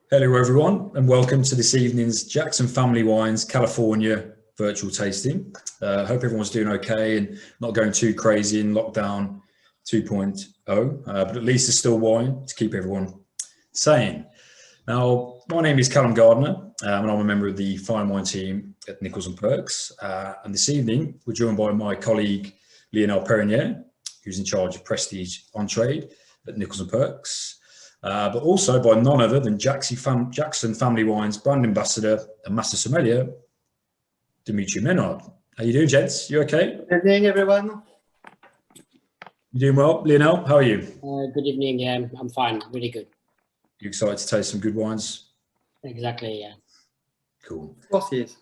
Hello everyone and welcome to this evening's Jackson Family Wines California virtual tasting. Hope everyone's doing okay and not going too crazy in lockdown 2.0, but at least there's still wine to keep everyone sane. Now, my name is Callum Gardner and I'm a member of the fine wine team at Nichols & Perks. And this evening we're joined by my colleague Lionel Perrinier, who's in charge of Prestige on Trade at Nichols & Perks. But also by none other than Jackson Family Wines brand ambassador and master sommelier, Dimitri Menard. How you doing, gents? You okay? Good evening, everyone. You doing well? Lionel, how are you? Good evening. Yeah, I'm fine. Really good. You excited to taste some good wines? Exactly, yeah. Cool. Of course he is.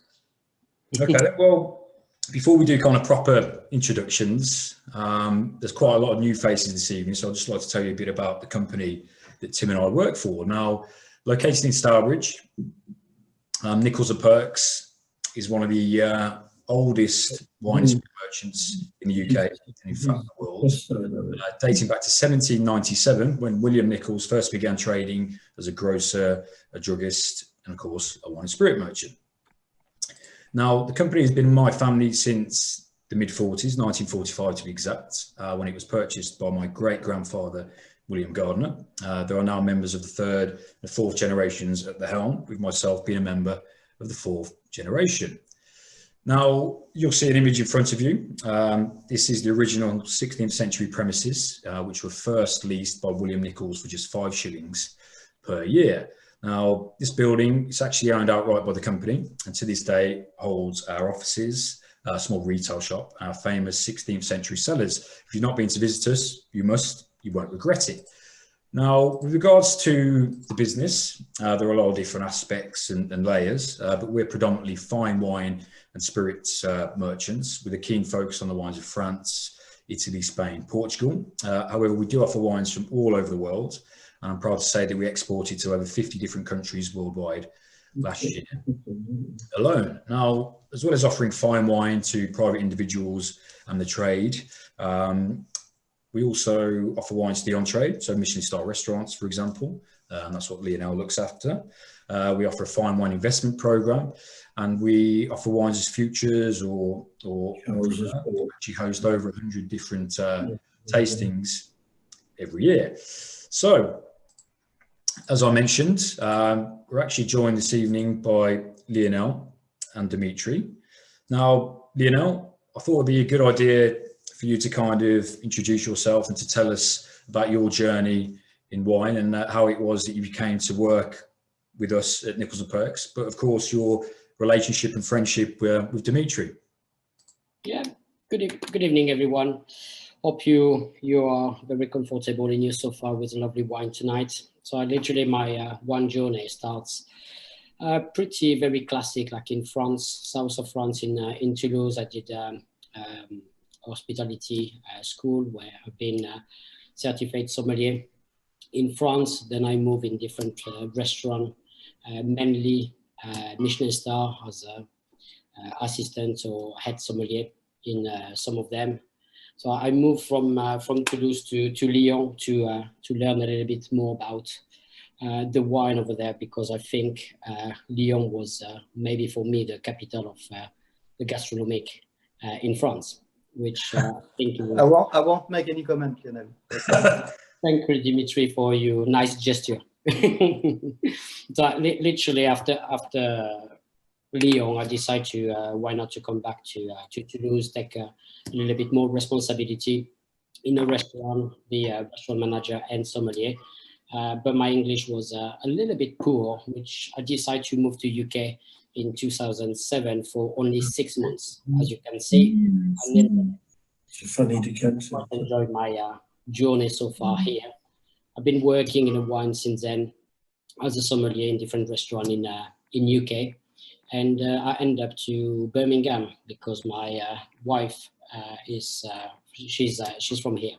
Okay, well, before we do kind of proper introductions, there's quite a lot of new faces this evening, so I'd just like to tell you a bit about the company that Tim and I work for. Now, located in Stourbridge, Nichols & Perks is one of the oldest wine merchants in the UK and in fact the world, dating back to 1797 when William Nichols first began trading as a grocer, a druggist, and of course a wine and spirit merchant. Now, the company has been in my family since the mid-40s, 1945 to be exact, when it was purchased by my great-grandfather, William Gardner. There are now members of the third and fourth generations at the helm, with myself being a member of the fourth generation. Now, you'll see an image in front of you. This is the original 16th century premises, which were first leased by William Nichols for just 5 shillings per year. Now, this building is actually owned outright by the company, and to this day holds our offices, a small retail shop, our famous 16th century cellars. If you've not been to visit us, you must. You won't regret it. Now, with regards to the business, there are a lot of different aspects and layers, but we're predominantly fine wine and spirits merchants with a keen focus on the wines of France, Italy, Spain, Portugal. However, we do offer wines from all over the world, and I'm proud to say that we exported to over 50 different countries worldwide last year alone. Now, as well as offering fine wine to private individuals and the trade, we also offer wines to the on-trade, so Michelin-star restaurants, for example, and that's what Lionel looks after. We offer a fine wine investment program, and we offer wines as futures or actually host over 100 different tastings every year. So, as I mentioned, we're actually joined this evening by Lionel and Dimitri. Now, Lionel, I thought it'd be a good idea for you to kind of introduce yourself and to tell us about your journey in wine and how it was that you came to work with us at Nichols & Perks, but of course your relationship and friendship with Dimitri. Yeah, good evening, everyone. Hope you are very comfortable in your sofa with a lovely wine tonight. So literally my wine journey starts pretty very classic, like in France, south of France, in Toulouse. I did hospitality school where I've been certified sommelier in France. Then I moved in different restaurants, mainly Michelin star as assistant or head sommelier in some of them. So I moved from Toulouse to Lyon to learn a little bit more about the wine over there, because I think Lyon was maybe for me the capital of the gastronomic in France. Which I think I won't make any comment, you know. Thank you, Dimitri, for your nice gesture. So literally after Lyon, I decided to why not to come back to Toulouse, take a little bit more responsibility in a restaurant, be a restaurant manager and sommelier. But my English was a little bit poor, which I decided to move to UK in 2007 for only 6 months, as you can see. It's funny to catch. I enjoyed my journey so far here. I've been working in a wine since then as a sommelier in different restaurants in UK, and I end up to Birmingham because my wife she's from here.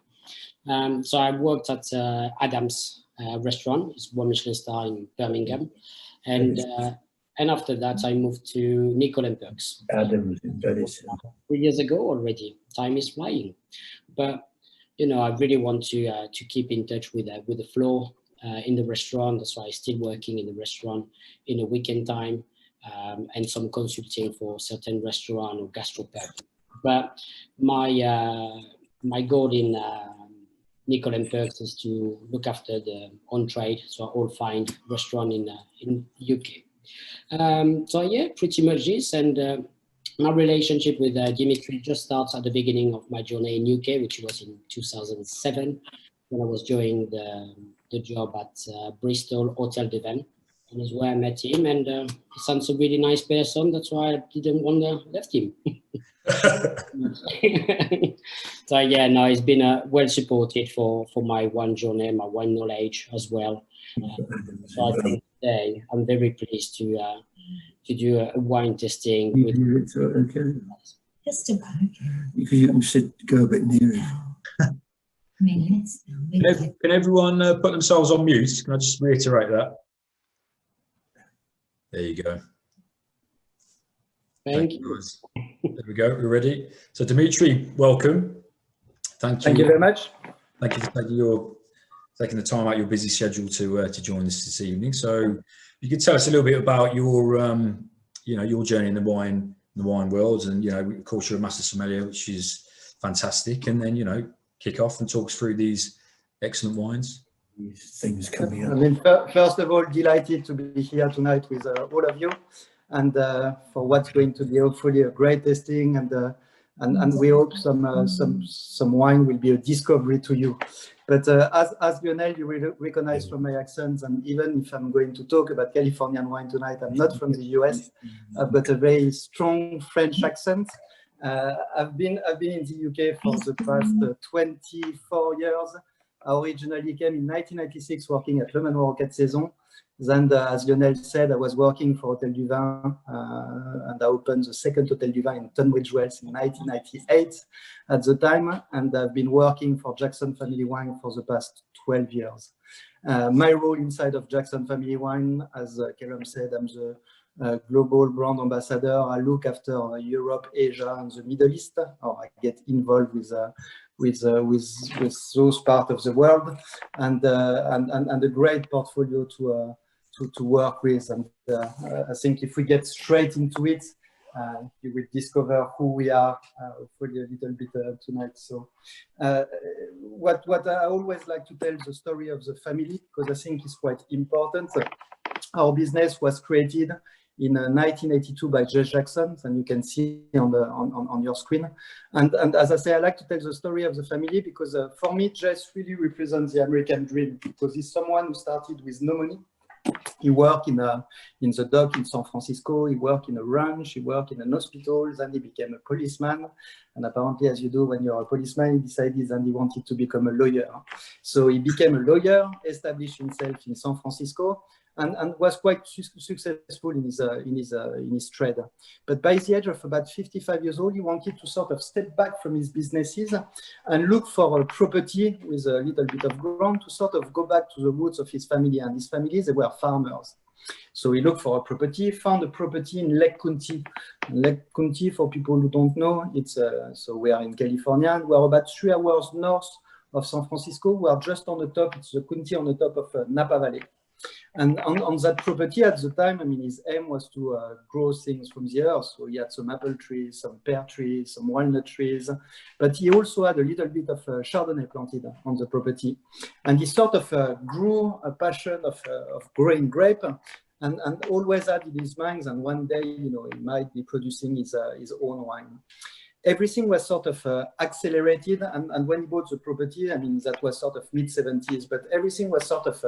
So I worked at Adams restaurant, it's one Michelin star in Birmingham, and after that I moved to Nichols & Perks. Adams in Paris. 3 years ago already. Time is flying, but you know I really want to keep in touch with the flow in the restaurant. That's why I'm still working in the restaurant in the weekend time, and some consulting for certain restaurant or gastropub. But my goal in Nicole & Perks is to look after the on-trade, so all fine restaurant in UK. So yeah, pretty much this. And my relationship with Dimitri just starts at the beginning of my journey in UK, which was in 2007, when I was doing the job at Bristol Hotel de Van. And that's where I met him, and he sounds a really nice person. That's why I didn't want to left him. So yeah, no, he's been well supported for my wine journey, my wine knowledge as well. So I think today I'm very pleased to do a wine tasting with. Okay. Just about okay. You can go a bit nearer. I mean, Can everyone put themselves on mute? Can I just reiterate that? There you go. Thank you. There we go. We're ready. So Dimitri, welcome. Thank you. Thank you very much. Thank you for taking the time out of your busy schedule to join us this evening. So you could tell us a little bit about your your journey in the wine world, and of course you're a master sommelier, which is fantastic. And then kick off and talk us through these excellent wines. These things coming I up. mean, first of all, delighted to be here tonight with all of you, and for what's going to be hopefully a great tasting, and we hope some wine will be a discovery to you. But as Lionel, you will recognize from my accent, and even if I'm going to talk about Californian wine tonight, I'm not from the US. I've got a very strong French accent. I've been in the UK for the past 24 years. I originally came in 1996 working at Le Manoir Quatre Saisons. Then, as Lionel said, I was working for Hotel du Vin, and I opened the second Hotel du Vin in Tunbridge Wells in 1998 at the time, and I've been working for Jackson Family Wine for the past 12 years. My role inside of Jackson Family Wine, as Kerem said, I'm the global brand ambassador. I look after Europe, Asia, and the Middle East, or I get involved with those parts of the world, and a great portfolio to work with. And I think if we get straight into it, you will discover who we are hopefully a little bit tonight. So what I always like to tell the story of the family, because I think it's quite important. Our business was created in 1982 by Jess Jackson, and you can see on your screen. And as I say, I like to tell the story of the family because for me, Jess really represents the American dream, because he's someone who started with no money. He worked in the dock in San Francisco. He worked in a ranch. He worked in an hospital. Then he became a policeman. And apparently, as you do when you're a policeman, he decided that he wanted to become a lawyer. So he became a lawyer, established himself in San Francisco, and was quite successful in his trade. But by the age of about 55 years old, he wanted to sort of step back from his businesses and look for a property with a little bit of ground to sort of go back to the roots of his family. And his family, they were farmers. So he looked for a property, found a property in Lake County. Lake County, for people who don't know, it's so we are in California. We are about 3 hours north of San Francisco. We are just on the top. It's the county on the top of Napa Valley. And on that property at the time, I mean, his aim was to grow things from the earth. So he had some apple trees, some pear trees, some walnut trees, but he also had a little bit of Chardonnay planted on the property. And he sort of grew a passion of growing grape, and always had in his mind, and one day, he might be producing his own wine. Everything was sort of accelerated, and when he bought the property, I mean, that was sort of mid-70s, but everything was sort of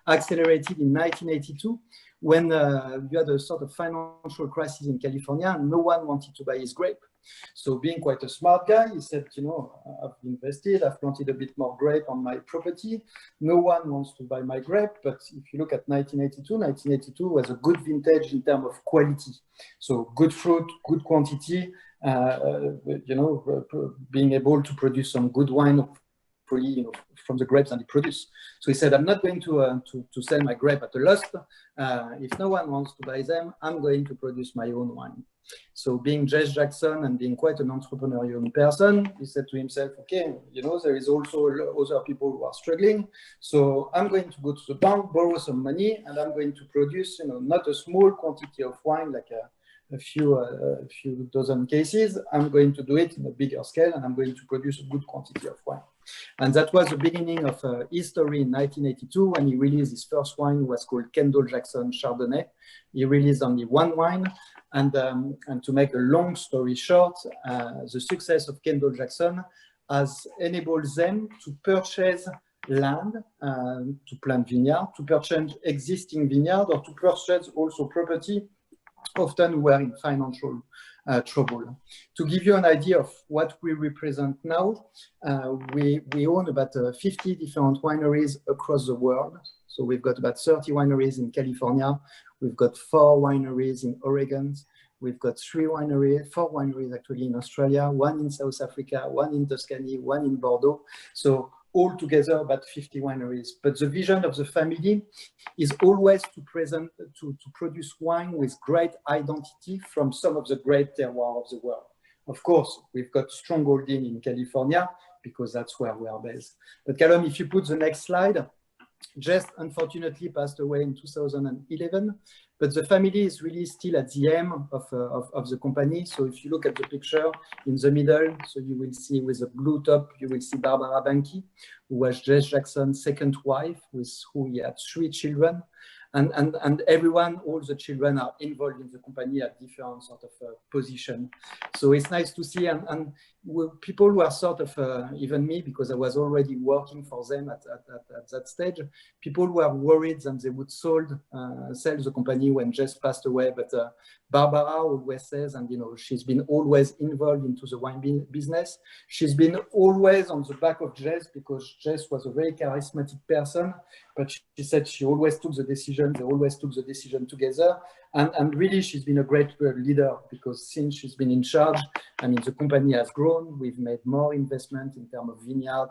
accelerated in 1982 when you had a sort of financial crisis in California and no one wanted to buy his grape. So being quite a smart guy, he said, I've invested, I've planted a bit more grape on my property. No one wants to buy my grape, but if you look at 1982 was a good vintage in terms of quality. So good fruit, good quantity, being able to produce some good wine fully, you know, from the grapes that he produced. So he said, I'm not going to sell my grape at a loss. If no one wants to buy them, I'm going to produce my own wine. So being Jess Jackson and being quite an entrepreneurial person, he said to himself, okay, you know, there is also other people who are struggling. So I'm going to go to the bank, borrow some money, and I'm going to produce, you know, not a small quantity of wine, like a few dozen cases. I'm going to do it in a bigger scale, and I'm going to produce a good quantity of wine. And that was the beginning of his story in 1982 when he released his first wine. It was called Kendall Jackson Chardonnay. He released only one wine. And to make a long story short, the success of Kendall Jackson has enabled them to purchase land, to plant vineyard, to purchase existing vineyard, or to purchase also property. Often we are in financial trouble. To give you an idea of what we represent now, we own about 50 different wineries across the world. So we've got about 30 wineries in California. We've got 4 wineries in Oregon. We've got 4 wineries actually in Australia, 1 in South Africa, 1 in Tuscany, 1 in Bordeaux. So altogether about 50 wineries. But the vision of the family is always to produce wine with great identity from some of the great terroirs of the world. Of course, we've got strong holding in California because that's where we are based. But Callum, if you put the next slide, Jess unfortunately passed away in 2011, but the family is really still at the aim of the company. So if you look at the picture in the middle, so you will see with a blue top, you will see Barbara Banky, who was Jess Jackson's second wife, with who he had 3 children. And everyone, all the children are involved in the company at different sort of position. So it's nice to see, and people who are sort of, even me, because I was already working for them at that stage, people who are worried that they would sell the company when Jess passed away. But Barbara always says, and you know, she's been always involved into the wine business. She's been always on the back of Jess because Jess was a very charismatic person, but she said she always took the decision. They always took the decision together. And really, she's been a great leader because since she's been in charge, I mean, the company has grown. We've made more investment in terms of vineyard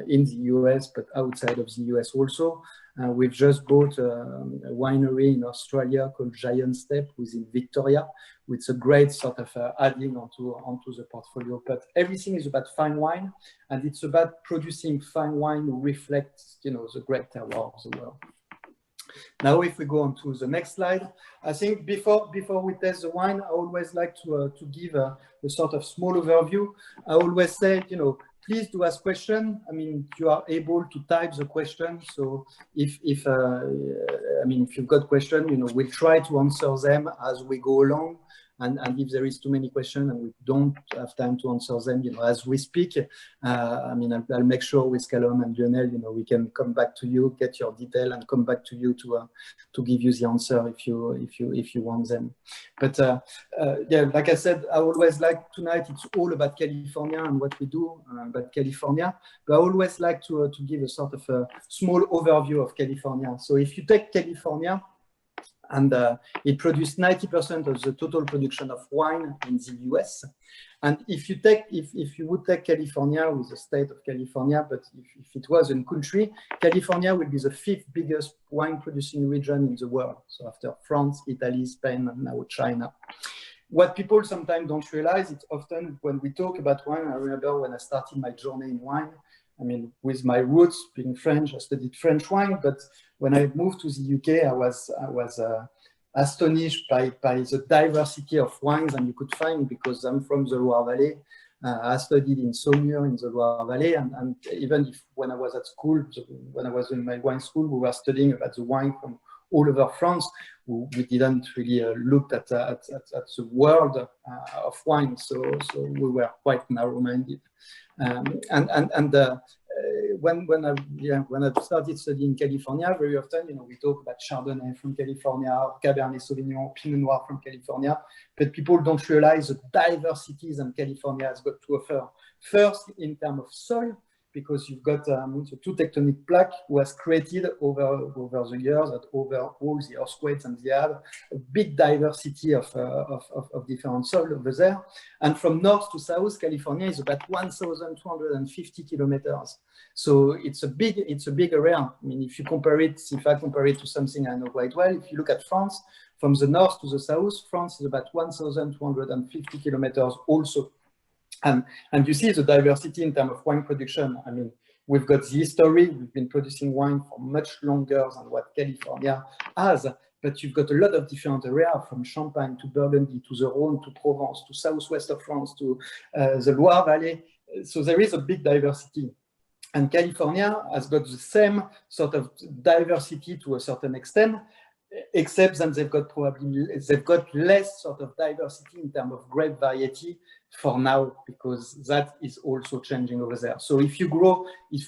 in the US, but outside of the US also. We've just bought a winery in Australia called Giant Step within Victoria, which is a great sort of adding onto the portfolio. But everything is about fine wine, and it's about producing fine wine who reflects, you know, the great terroir of the world. Now, if we go on to the next slide, I think before we taste the wine, I always like to give a sort of small overview. I always say, you know, please do ask questions. I mean, you are able to type the question. So if you've got questions, you know, we'll try to answer them as we go along. And if there is too many questions and we don't have time to answer them, you know, as we speak, I mean, I'll make sure with Callum and Lionel, you know, we can come back to you, get your detail, and come back to you to give you the answer if you want them. But yeah, like I said, I always like tonight. It's all about California and what we do about California. But I always like to give a sort of a small overview of California. So if you take California, and it produced 90% of the total production of wine in the US. And if you would take California with the state of California, but if it was a country, California would be the 5th biggest wine producing region in the world. So after France, Italy, Spain, and now China. What people sometimes don't realize, it's often when we talk about wine, I remember when I started my journey in wine, I mean, with my roots being French, I studied French wine, but when I moved to the UK, I was astonished by the diversity of wines that you could find because I'm from the Loire Valley. I studied in Saumur in the Loire Valley, and even if when I was at school, when I was in my wine school, we were studying about the wine from all over France. We didn't really look at the world of wine, so we were quite narrow-minded. When I started studying California, very often, you know, we talk about Chardonnay from California, Cabernet Sauvignon, Pinot Noir from California, but people don't realize the diversities that California has got to offer. First, in terms of soil, because you've got the two tectonic plaques was created over the years, that over all the earthquakes, and they have a big diversity of different soil over there. And from north to south, California is about 1,250 kilometers. So it's a big area. I mean, if I compare it to something I know quite well, if you look at France, from the north to the south, France is about 1,250 kilometers also. And you see the diversity in terms of wine production. I mean, we've got the history. We've been producing wine for much longer than what California has. But you've got a lot of different areas, from Champagne to Burgundy to the Rhône to Provence to southwest of France to the Loire Valley. So there is a big diversity. And California has got the same sort of diversity to a certain extent, except that they've got less sort of diversity in terms of grape variety for now, because that is also changing over there. So if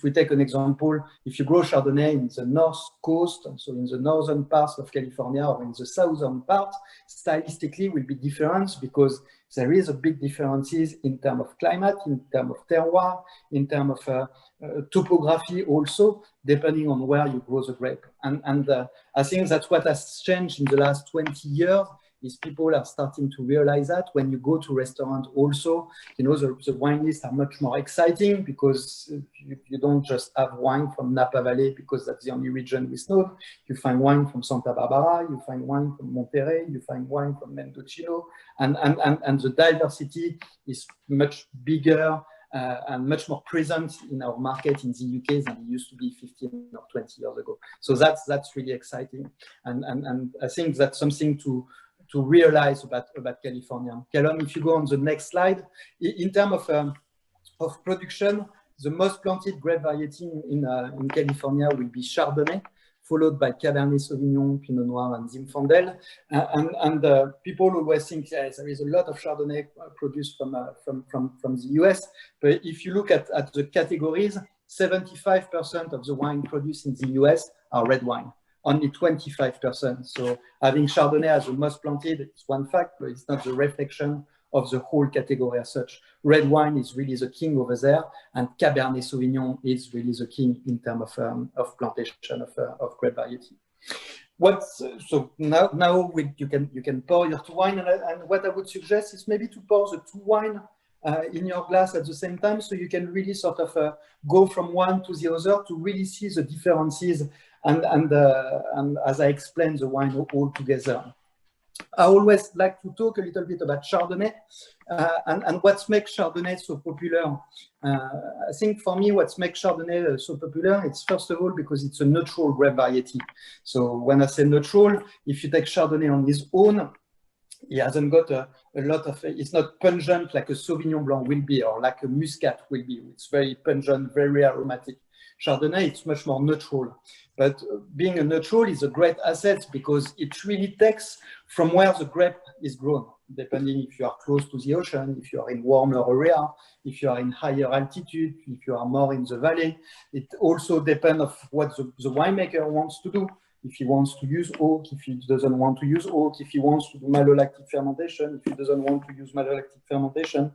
we take an example, if you grow Chardonnay in the north coast, so in the northern parts of California or in the southern part, stylistically will be different, because there is a big differences in terms of climate, in terms of terroir, in terms of topography also, depending on where you grow the grape. And I think that's what has changed in the last 20 years, is people are starting to realize that when you go to restaurants also, you know, the wine lists are much more exciting, because you don't just have wine from Napa Valley because that's the only region we know. You find wine from Santa Barbara, you find wine from Monterey, you find wine from Mendocino, and the diversity is much bigger and much more present in our market in the UK than it used to be 15 or 20 years ago. So that's really exciting, and I think that's something to realize about California. Callum, if you go on the next slide, in terms of production, the most planted grape variety in California will be Chardonnay, followed by Cabernet Sauvignon, Pinot Noir, and Zinfandel. And people always think, yes, there is a lot of Chardonnay produced from the US. But if you look at the categories, 75% of the wine produced in the US are red wine. Only 25%. So having Chardonnay as the most planted, it's one fact, but it's not the reflection of the whole category as such. Red wine is really the king over there, and Cabernet Sauvignon is really the king in terms of plantation of grape variety. So now you can pour your two wine, and what I would suggest is maybe to pour the two wine in your glass at the same time, so you can really sort of go from one to the other to really see the differences, and as I explained the wine all together. I always like to talk a little bit about Chardonnay and what makes Chardonnay so popular. I think for me, what makes Chardonnay so popular, it's first of all because it's a neutral grape variety. So when I say neutral, if you take Chardonnay on its own, it hasn't got a lot of, it's not pungent like a Sauvignon Blanc will be, or like a Muscat will be. It's very pungent, very aromatic. Chardonnay, it's much more neutral. But being a neutral is a great asset, because it really takes from where the grape is grown, depending if you are close to the ocean, if you are in warmer area, if you are in higher altitude, if you are more in the valley. It also depends on what the winemaker wants to do. If he wants to use oak, if he doesn't want to use oak, if he wants to do malolactic fermentation, if he doesn't want to use malolactic fermentation.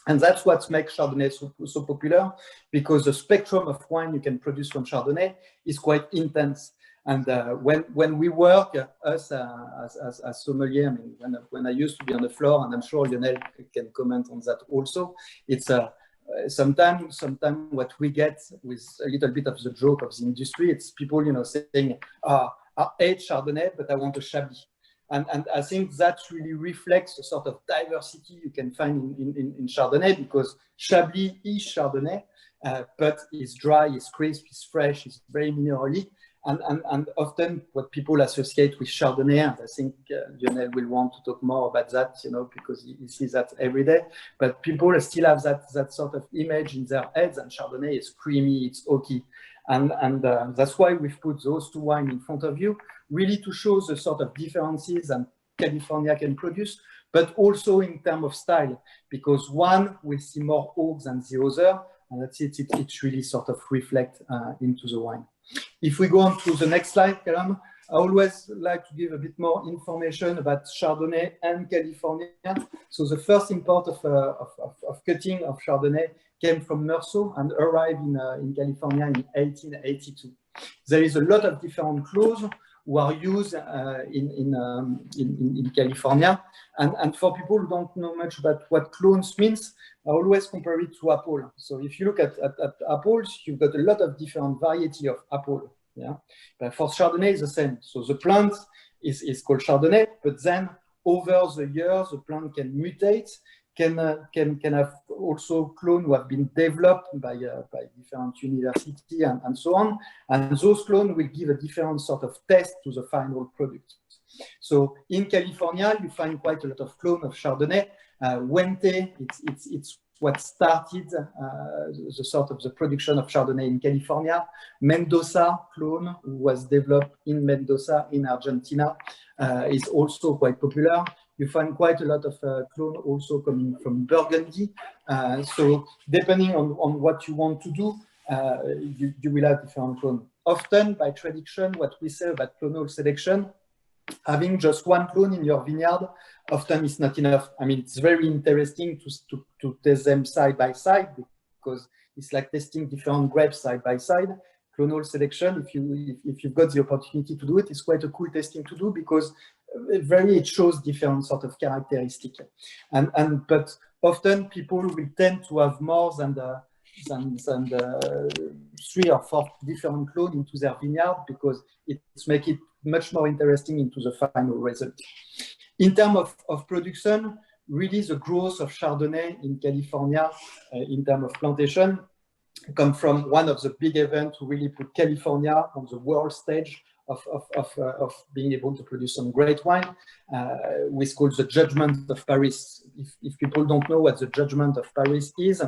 And that's what makes Chardonnay so popular, because the spectrum of wine you can produce from Chardonnay is quite intense. And when we work, us as sommelier, I mean, when I used to be on the floor, and I'm sure Lionel can comment on that also, it's sometimes what we get with a little bit of the joke of the industry, it's people, you know, saying, I hate Chardonnay, but I want a Chablis. And I think that really reflects the sort of diversity you can find in Chardonnay, because Chablis is Chardonnay, but it's dry, it's crisp, it's fresh, it's very minerally. And often what people associate with Chardonnay, and I think Lionel will want to talk more about that, you know, because he sees that every day, but people still have that sort of image in their heads, and Chardonnay is creamy, it's oaky. And that's why we've put those two wines in front of you, really to show the sort of differences that California can produce, but also in terms of style, because one will see more oak than the other, and that's it really sort of reflects into the wine. If we go on to the next slide, Callum, I always like to give a bit more information about Chardonnay and California. So the first import of cutting of Chardonnay came from Meursault and arrived in California in 1882. There is a lot of different clones who are used in California. And for people who don't know much about what clones means, I always compare it to apple. So if you look at apples, you've got a lot of different variety of apple. Yeah, but for Chardonnay, it's the same. So the plant is called Chardonnay, but then over the years, the plant can mutate, can have also clones who have been developed by different universities and so on. And those clones will give a different sort of taste to the final product. So in California, you find quite a lot of clones of Chardonnay. Huente, it's what started the sort of the production of Chardonnay in California. Mendoza clone, who was developed in Mendoza in Argentina, is also quite popular. You find quite a lot of clone also coming from Burgundy. So depending on what you want to do, you will have different clones. Often, by tradition, what we say about clonal selection, having just one clone in your vineyard often is not enough. I mean, it's very interesting to test them side by side, because it's like testing different grapes side by side. Clonal selection, if you've got the opportunity to do it, it's quite a cool testing to do, because it shows different sort of characteristics. But often people will tend to have more than 3 or 4 different clones into their vineyard, because it makes it much more interesting into the final result. In terms of production, really the growth of Chardonnay in California in terms of plantation come from one of the big events to really put California on the world stage of being able to produce some great wine, which is called the Judgment of Paris. If people don't know what the Judgment of Paris is,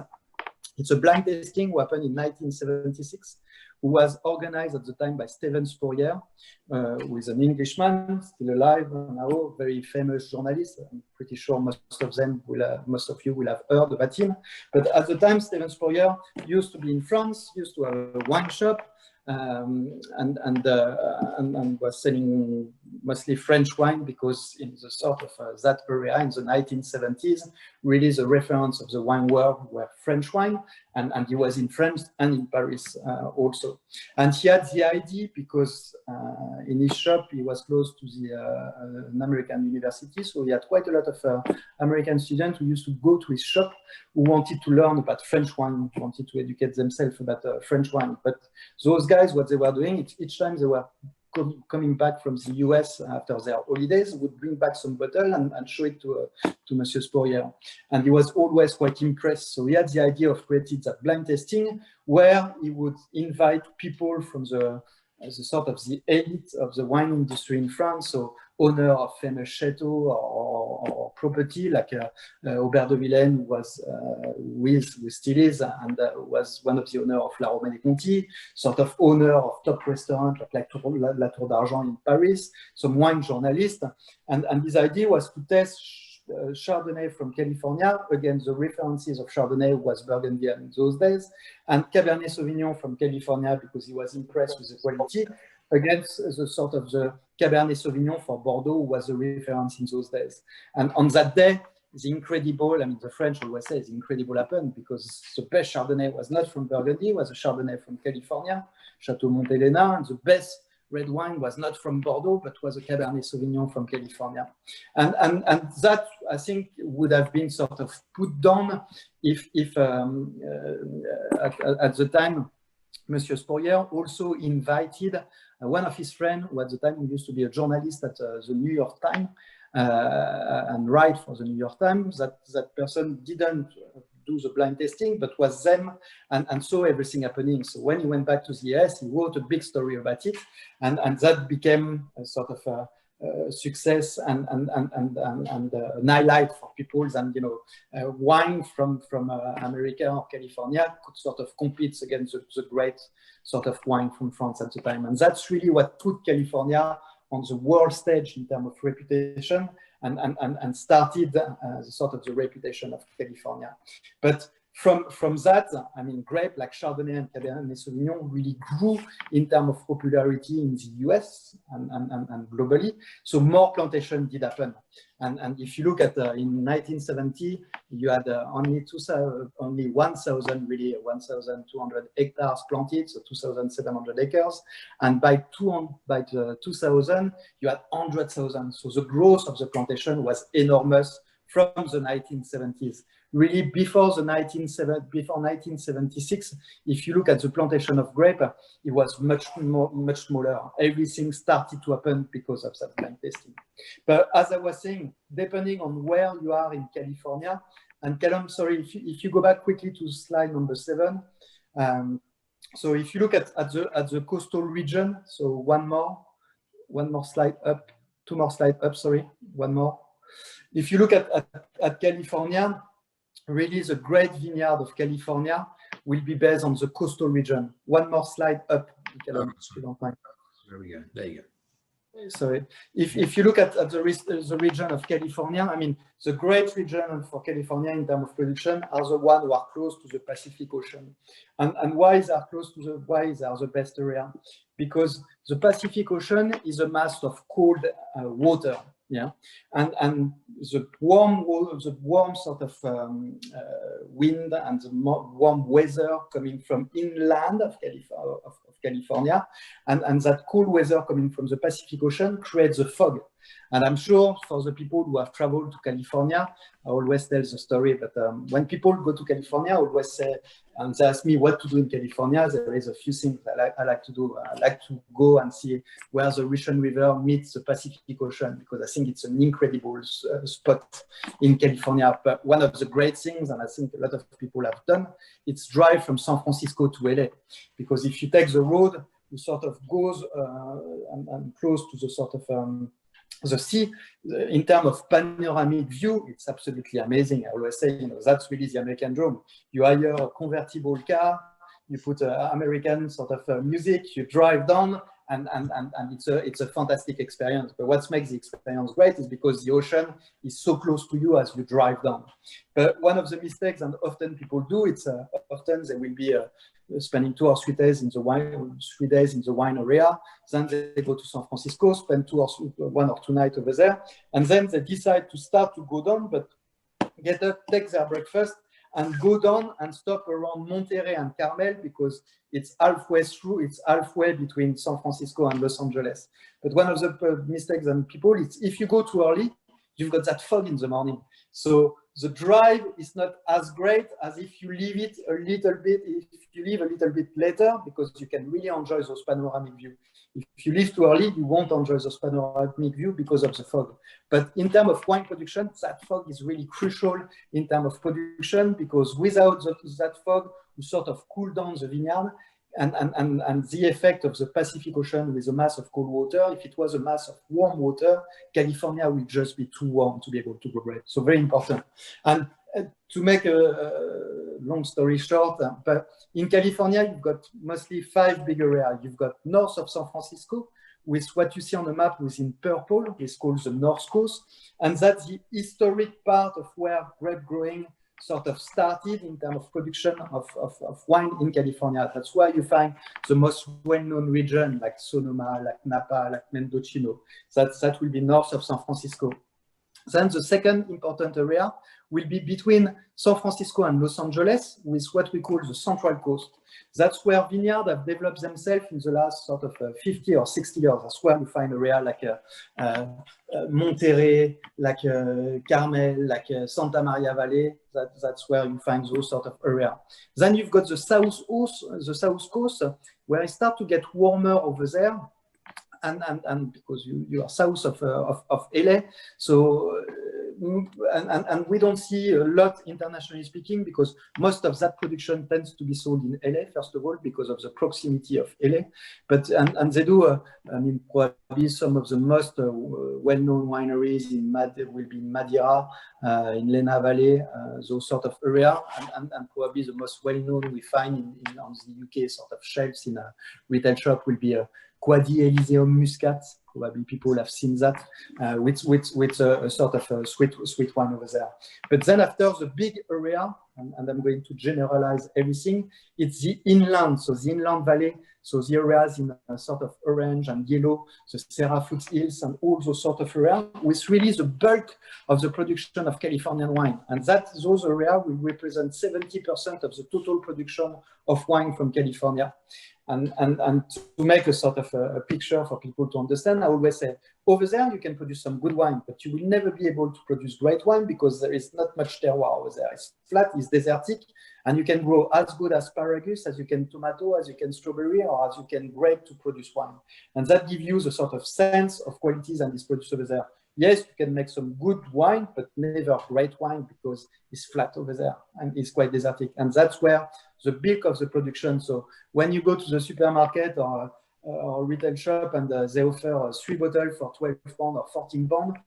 it's a blind tasting who happened in 1976, who was organized at the time by Steven Spurrier, who is an Englishman, still alive now, very famous journalist. I'm pretty sure most of you will have heard about him. But at the time, Steven Spurrier used to be in France, used to have a wine shop, and was selling mostly French wine, because in the sort of that area in the 1970s, really the reference of the wine world were French wine, and he was in France and in Paris also. And he had the idea, because in his shop he was close to an American university, so he had quite a lot of American students who used to go to his shop, who wanted to learn about French wine, who wanted to educate themselves about French wine. But those guys, what they were doing, each time they were coming back from the US after their holidays, would bring back some bottle and show it to Monsieur Spurrier. And he was always quite impressed. So he had the idea of creating that blind tasting, where he would invite people from the sort of the elite of the wine industry in France, so owner of famous chateau or property, like Aubert de Villaine, who was who still is, and was one of the owner of La Romaine Conti, sort of owner of top restaurant like La Tour d'Argent in Paris, some wine journalist, and his idea was to test Chardonnay from California. Again, the references of Chardonnay was Burgundy in those days, and Cabernet Sauvignon from California, because he was impressed with the quality, against the sort of the Cabernet Sauvignon for Bordeaux, was a reference in those days. And on that day, the incredible, I mean, the French always say the incredible happened, because the best Chardonnay was not from Burgundy, was a Chardonnay from California, Chateau Montelena, and the best red wine was not from Bordeaux, but was a Cabernet Sauvignon from California. And that, I think, would have been sort of put down if at the time, Monsieur Spurrier also invited one of his friends, who at the time used to be a journalist at the New York Times and write for the New York Times. That person didn't do the blind tasting, but was them and saw everything happening. So when he went back to the US, he wrote a big story about it, and that became a sort of a success and an highlight for people. And wine from America or California could sort of compete against the great sort of wine from France at the time, and that's really what put California on the world stage in terms of reputation, and started the sort of the reputation of California. But from that, I mean, grape like Chardonnay and Cabernet Sauvignon really grew in terms of popularity in the US and globally. So more plantation did happen. And if you look at in 1970, you had only 1,200 hectares planted, so 2,700 acres. And by 2000, you had 100,000. So the growth of the plantation was enormous from the 1970s. Really, before 1976, if you look at the plantation of grape, it was much smaller. Everything started to happen because of that blind testing. But as I was saying, depending on where you are in California, and Callum, sorry, if you go back quickly to slide number 7. So if you look at the coastal region, so one more slide up, 2 more slides up, sorry, one more. If you look at California, really the great vineyard of California will be based on the coastal region. One more slide up, if you don't mind. There we go. There you go. So if you look at the region of California, I mean, the great region for California in terms of production are the ones who are close to the Pacific Ocean. And why they are the best area? Because the Pacific Ocean is a mass of cold water. Yeah, and the warm sort of wind and the warm weather coming from inland of California, and that cool weather coming from the Pacific Ocean creates a fog. And I'm sure for the people who have traveled to California, I always tell the story, but when people go to California, I always say, and they ask me what to do in California, there is a few things I like to do. I like to go and see where the Russian River meets the Pacific Ocean, because I think it's an incredible spot in California. But one of the great things, and I think a lot of people have done, it's drive from San Francisco to LA. Because if you take the road, you sort of goes and close to the sort of the sea. In terms of panoramic view, it's absolutely amazing. I always say, that's really the American dream. You hire a convertible car, you put American sort of music, you drive down, and it's a fantastic experience. But what makes the experience great is because the ocean is so close to you as you drive down. But one of the mistakes, and often people do, it's often they will be spending 2 or 3 days in the wine area. Then they go to San Francisco, spend 1 or 2 nights over there, and then they decide to start to go down, but get up, take their breakfast, and go down and stop around Monterey and Carmel, because it's halfway between San Francisco and Los Angeles. But one of the mistakes and people is if you go too early, you've got that fog in the morning. So the drive is not as great as if you leave it a little bit, later, because you can really enjoy those panoramic views. If you leave too early, you won't enjoy those panoramic view because of the fog. But in terms of wine production, that fog is really crucial in terms of production, because without that fog, you sort of cool down the vineyard. And the effect of the Pacific Ocean with a mass of cold water, if it was a mass of warm water, California will just be too warm to be able to grow grape. So very important. And to make a long story short, but in California, you've got mostly 5 big areas. You've got north of San Francisco, with what you see on the map within purple, is called the North Coast. And that's the historic part of where grape growing sort of started in terms of production of wine in California. That's why you find the most well-known region like Sonoma, like Napa, like Mendocino. That will be north of San Francisco. Then the second important area will be between San Francisco and Los Angeles, with what we call the Central Coast. That's where vineyards have developed themselves in the last sort of 50 or 60 years. That's where you find area like Monterey, like Carmel, like Santa Maria Valley. That's where you find those sort of area. Then you've got the South Coast, where it starts to get warmer over there. And because you are south of LA, so and we don't see a lot internationally speaking, because most of that production tends to be sold in LA first of all, because of the proximity of LA. But and they do, I mean, probably some of the most well-known wineries will be in Madeira, in Lena Valley, those sort of area, and probably the most well-known we find on the UK sort of shelves in a retail shop will be Quadi Elysium Muscat. Probably people have seen that, with a sort of a sweet wine over there. But then after the big area, and I'm going to generalize everything, it's the inland, so the inland valley, so the areas in sort of orange and yellow, the Sierra Foothills and all those sort of areas, which really the bulk of the production of Californian wine. And that those areas will represent 70% of the total production of wine from California. And to make a sort of a picture for people to understand, I always say, over there, you can produce some good wine, but you will never be able to produce great wine because there is not much terroir over there. It's flat, it's desertic, and you can grow as good asparagus as you can tomato, as you can strawberry, or as you can grape to produce wine. And that gives you the sort of sense of qualities and is produced over there. Yes, you can make some good wine, but never great wine because it's flat over there and it's quite desertic. And that's where the bulk of the production. So when you go to the supermarket or retail shop and they offer 3 bottles for 12 pounds or 14 pounds,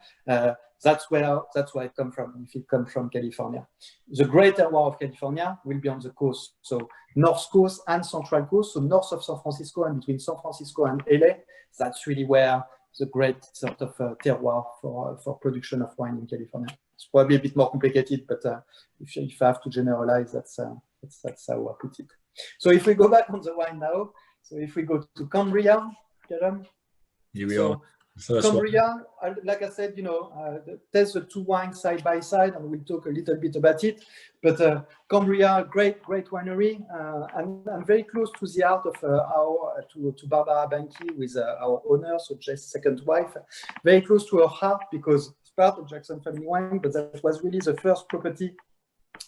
that's where it comes from, if it comes from California. The great terroir of California will be on the coast. So North Coast and Central Coast, so north of San Francisco and between San Francisco and LA, that's really where the great sort of terroir for production of wine in California. It's probably a bit more complicated, but if I have to generalize, that's how I put it. So if we go back on the wine now, so if we go to Cambria, Callum. Here we are. Cambria, like I said, test the 2 wines side by side, and we'll talk a little bit about it. But Cambria, great winery, and very close to the heart of to Barbara Banky, with our owner, so Jess's second wife. Very close to her heart because it's part of Jackson Family Wine, but that was really the first property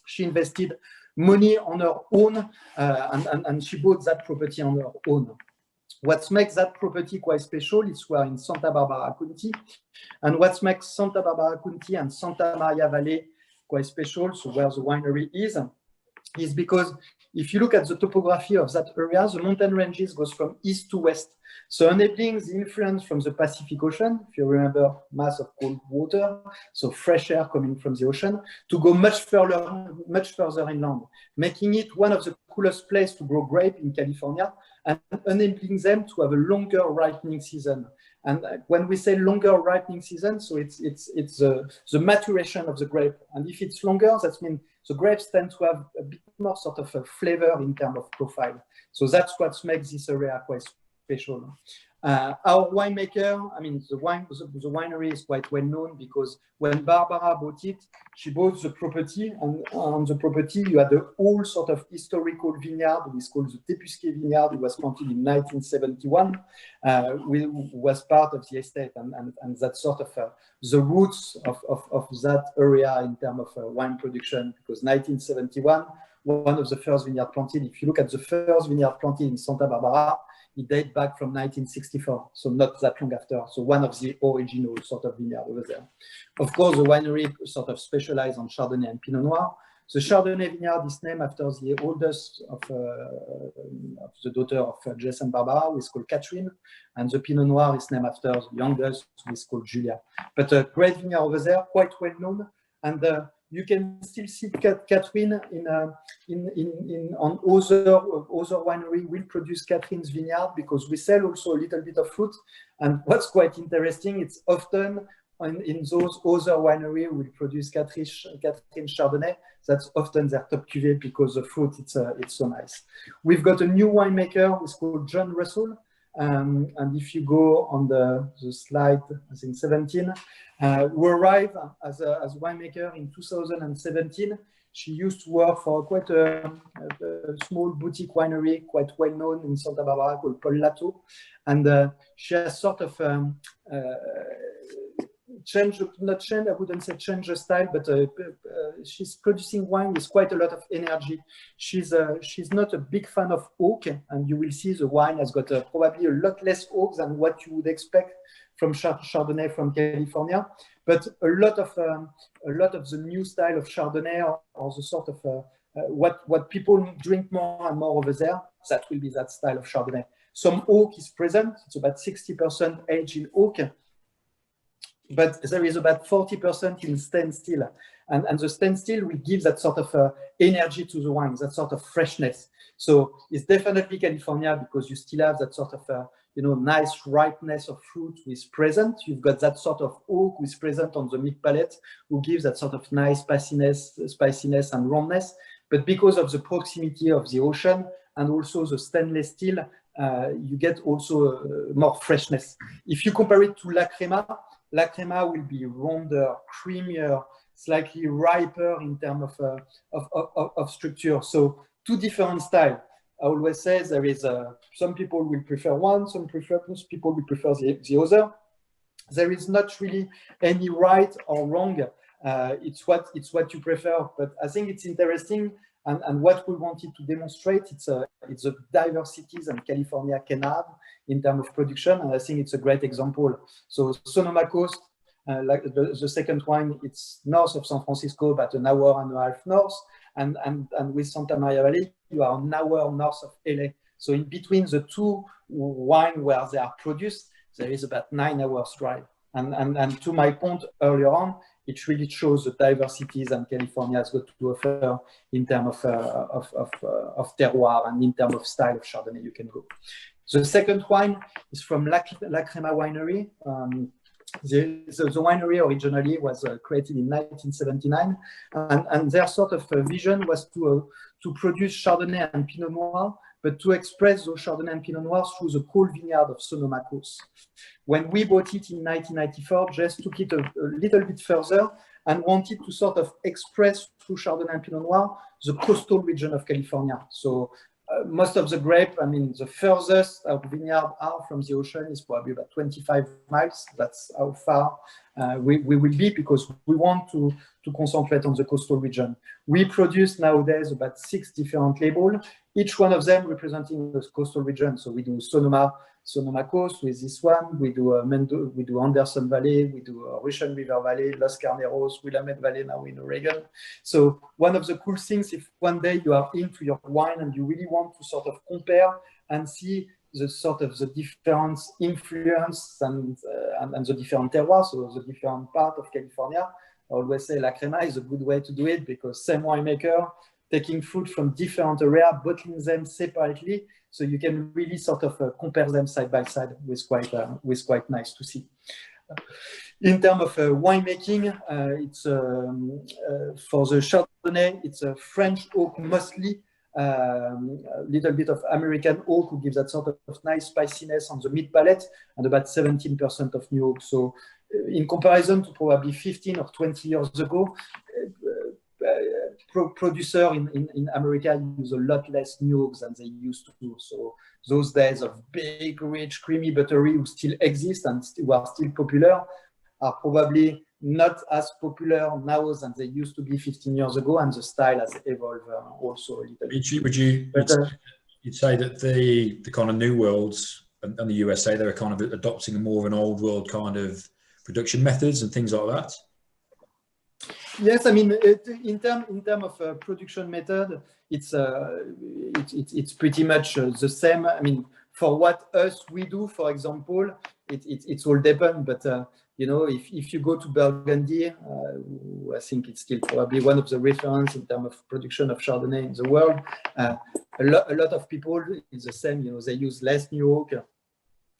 she invested money on her own, and she bought that property on her own. What makes that property quite special is we're in Santa Barbara County, and what makes Santa Barbara County and Santa Maria Valley quite special, so where the winery is because if you look at the topography of that area, the mountain ranges goes from east to west, so enabling the influence from the Pacific Ocean, if you remember, mass of cold water, so fresh air coming from the ocean, to go much further inland, making it one of the coolest places to grow grape in California, and enabling them to have a longer ripening season. And when we say longer ripening season, so it's the maturation of the grape. And if it's longer, that means the grapes tend to have a bit more sort of a flavor in terms of profile. So that's what makes this area quite special. Our winemaker, I mean, the winery is quite well known because when Barbara bought it, she bought the property, and on the property you had a whole sort of historical vineyard, which is called the Tepusque Vineyard. It was planted in 1971, was part of the estate, and that's sort of the roots of that area in terms of wine production, because 1971, one of the first vineyard planted. If you look at the first vineyard planted in Santa Barbara, it dates back from 1964, so not that long after. So one of the original sort of vineyard over there. Of course, the winery sort of specialized on Chardonnay and Pinot Noir. The Chardonnay vineyard is named after the oldest of the daughter of Jess and Barbara, who is called Catherine, and the Pinot Noir is named after the youngest, who is called Julia. But a great vineyard over there, quite well known, and you can still see Catherine on other winery will produce Catherine's vineyard, because we sell also a little bit of fruit. And what's quite interesting, it's often in those other winery will produce Catherine Chardonnay. That's often their top cuvée because the fruit it's so nice. We've got a new winemaker who's called John Russell. And if you go on the slide, I think 17, who arrived as a winemaker in 2017. She used to work for quite a small boutique winery, quite well known in Santa Barbara, called Paul Lato. And she has sort of I wouldn't say change the style, but she's producing wine with quite a lot of energy. She's not a big fan of oak, and you will see the wine has got probably a lot less oak than what you would expect from Chardonnay from California. But a lot of the new style of Chardonnay or the sort of what people drink more and more over there, that will be that style of Chardonnay. Some oak is present. It's about 60% aged in oak, but there is about 40% in standstill. And the standstill will give that sort of energy to the wine, that sort of freshness. So it's definitely California, because you still have that sort of nice ripeness of fruit with present. You've got that sort of oak with present on the mid palate, who gives that sort of nice spiciness and roundness. but because of the proximity of the ocean and also the stainless steel, you get also more freshness. If you compare it to La Crema will be rounder, creamier, slightly riper in terms of structure. So two different styles. I always say there is some people will prefer one, some people will prefer the other. There is not really any right or wrong. It's what you prefer. But I think it's interesting, and what we wanted to demonstrate, it's the diversities that California can have in terms of production, and I think it's a great example. So Sonoma Coast, like the second wine, it's north of San Francisco, but an hour and a half north, and with Santa Maria Valley, you are an hour north of LA. So in between the two wines where they are produced, there is about 9 hours drive. And to my point earlier on, it really shows the diversities that California has got to offer in terms of terroir and in terms of style of Chardonnay you can go. The second wine is from La Crema Winery. The winery originally was created in 1979, and their sort of vision was to produce Chardonnay and Pinot Noir, but to express those Chardonnay and Pinot Noir through the cool vineyard of Sonoma Coast. When we bought it in 1994, just took it a little bit further and wanted to sort of express through Chardonnay and Pinot Noir the coastal region of California. So most of the grape, I mean, the furthest our vineyard are from the ocean is probably about 25 miles. That's how far we will be, because we want to concentrate on the coastal region. We produce nowadays about 6 different labels, each one of them representing the coastal region. So we do Sonoma Coast with this one. We do Anderson Valley. We do Russian River Valley, Los Carneros, Willamette Valley now in Oregon. So one of the cool things, if one day you are into your wine and you really want to sort of compare and see the sort of the different influence and the different terroirs, so the different part of California, I always say La Crema is a good way to do it, because same winemaker, taking fruit from different areas, bottling them separately, so you can really sort of compare them side by side, with quite nice to see. In terms of winemaking, it's for the Chardonnay, it's a French oak mostly, a little bit of American oak who gives that sort of nice spiciness on the mid palate, and about 17% of new oak. So in comparison to probably 15 or 20 years ago, producer in America use a lot less new oaks than they used to do. So those days of big, rich, creamy, buttery who still exist and who are still popular are probably not as popular now than they used to be 15 years ago, and the style has evolved also a little bit. You'd say that the kind of new worlds and the USA, they're kind of adopting more of an old world kind of production methods and things like that? Yes, I mean, in term of production method, it's pretty much the same. I mean, for what we do, for example, it's all depend. But you know, if you go to Burgundy, I think it's still probably one of the reference in terms of production of Chardonnay in the world. A lot of people is the same. You know, they use less new oak.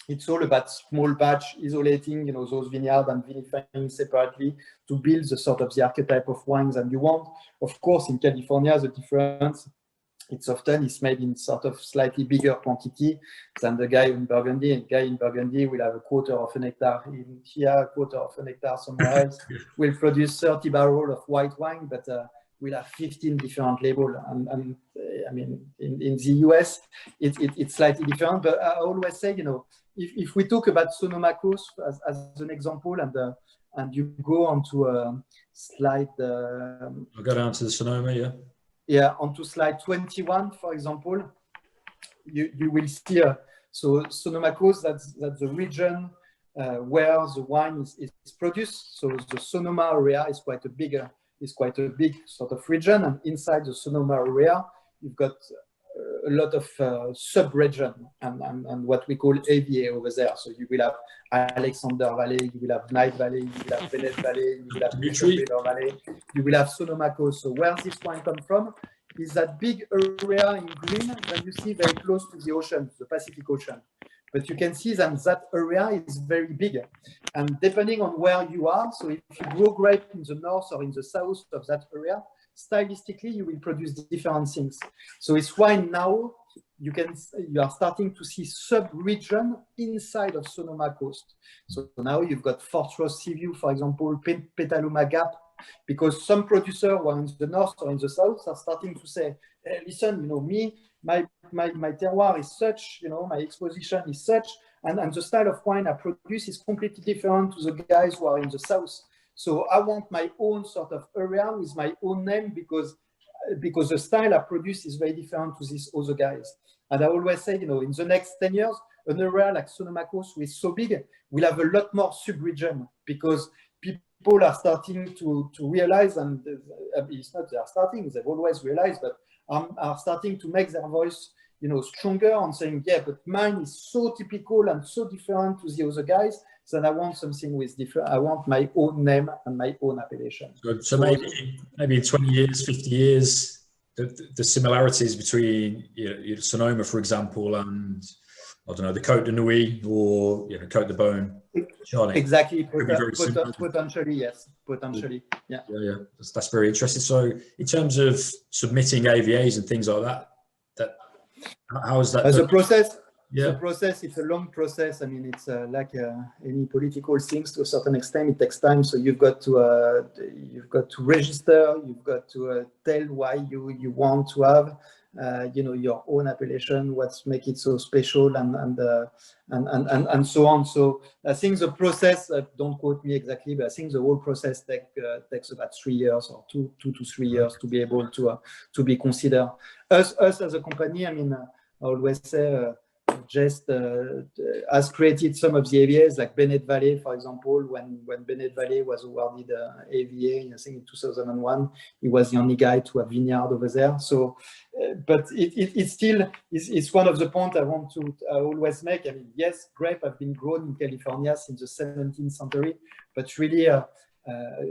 It's all about small batch, isolating, you know, those vineyards and vinifying separately to build the sort of the archetype of wines that you want. Of course, in California, the difference, it's made in sort of slightly bigger quantity than the guy in Burgundy. And the guy in Burgundy will have a quarter of an hectare in here, a quarter of an hectare somewhere else. Will produce 30 barrels of white wine, but we'll have 15 different labels. And I mean, in the US, it's slightly different. But I always say, you know, if we talk about Sonoma Coast as an example, and you go onto a slide, I'll go down to the Sonoma, yeah. Yeah, onto slide 21, for example, you will see. So Sonoma Coast, that's the region where the wine is produced. So the Sonoma area is quite a big sort of region, and inside the Sonoma area, you've got a lot of sub-region and what we call AVA over there. So you will have Alexander Valley, you will have Night Valley, you will have Bennett Valley, you will have River Valley, you will have Sonoma Coast. So where this wine comes from is that big area in green that you see very close to the ocean, the Pacific Ocean. But you can see that area is very big. And depending on where you are, so if you grow grape in the north or in the south of that area, stylistically you will produce different things. So it's why now you are starting to see sub-region inside of Sonoma Coast. So now you've got Fortress Seaview, for example, Petaluma Gap, because some producers who are in the north or in the south are starting to say, hey, listen, my terroir is such, my exposition is such, and the style of wine I produce is completely different to the guys who are in the south. So I want my own sort of area with my own name because the style I produce is very different to these other guys. And I always say, in the next 10 years, an area like Sonoma Coast, which is so big, will have a lot more sub-region because people are starting to realize, and it's not they are starting, they've always realized, but are starting to make their voice, stronger on saying, yeah, but mine is so typical and so different to the other guys, then I want something with different, I want my own name and my own appellation. Good. So maybe in 20 years, 50 years, the similarities between Sonoma, for example, and I don't know, the Côte de Nuit or Côte de Beaune. Chardonnay. Exactly. Potentially, yes. Potentially, yeah. Yeah. That's very interesting. So, in terms of submitting AVAs and things like that how is that? As a process, yeah. The process, it's a long process. I mean, it's like any political things to a certain extent. It takes time. So you've got to register. You've got to tell why you want to have your own appellation, what's make it so special, and so on. So I think the process, don't quote me exactly, but I think the whole process takes about 3 years or two to 3 years to be able to be considered. Us as a company, I mean, I always say just has created some of the AVAs like Bennett Valley, for example. When Bennett Valley was awarded AVA, I think in 2001, he was the only guy to have vineyard over there. So, but it's still it's one of the points I always make. I mean, yes, grape have been grown in California since the 17th century, but really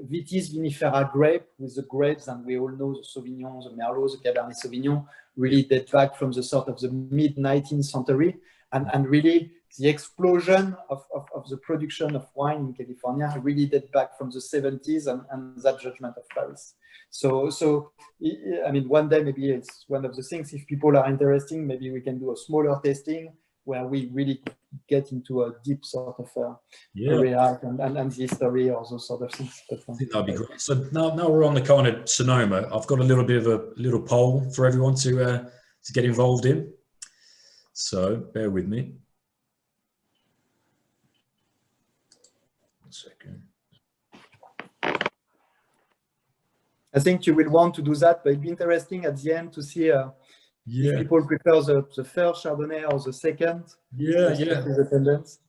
Vitis vinifera grape with the grapes, and we all know the Sauvignon, the Merlot, the Cabernet Sauvignon really date back from the sort of the mid-19th century, and really the explosion of the production of wine in California really date back from the 70s and that judgment of Paris. So I mean, one day maybe it's one of the things, if people are interested, maybe we can do a smaller tasting where we really get into a deep sort of area and the history or those sort of things. I think that'd be great. So now we're on the kind of Sonoma. I've got a little bit of a little poll for everyone to get involved in. So bear with me. 1 second. I think you will want to do that, but it'd be interesting at the end to see if people prefer the first Chardonnay or the second. The tendance.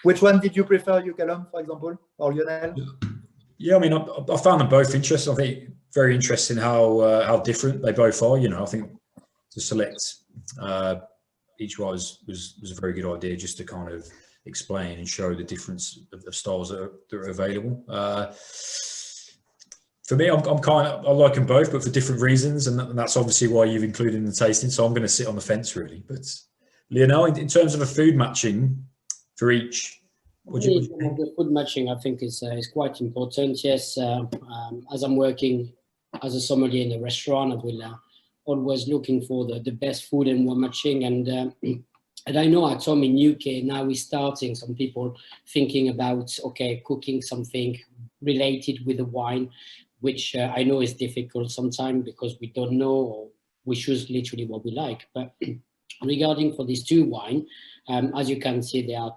Which one did you prefer, you, Callum, for example, or Lionel? Yeah, I mean, I found them both interesting. I think very interesting how different they both are. I think to select each one was a very good idea, just to kind of explain and show the difference of styles that are available. For me, I like them both, but for different reasons, and that's obviously why you've included in the tasting. So I'm going to sit on the fence, really. But Lionel, in terms of a food matching for each, the food matching, I think, is quite important. Yes, as I'm working as a sommelier in a restaurant, I will always looking for the best food and wine matching. And I know at home in UK now we're starting, some people thinking about cooking something related with the wine, which I know is difficult sometimes because we don't know, or we choose literally what we like. But regarding for these two wines, as you can see, they are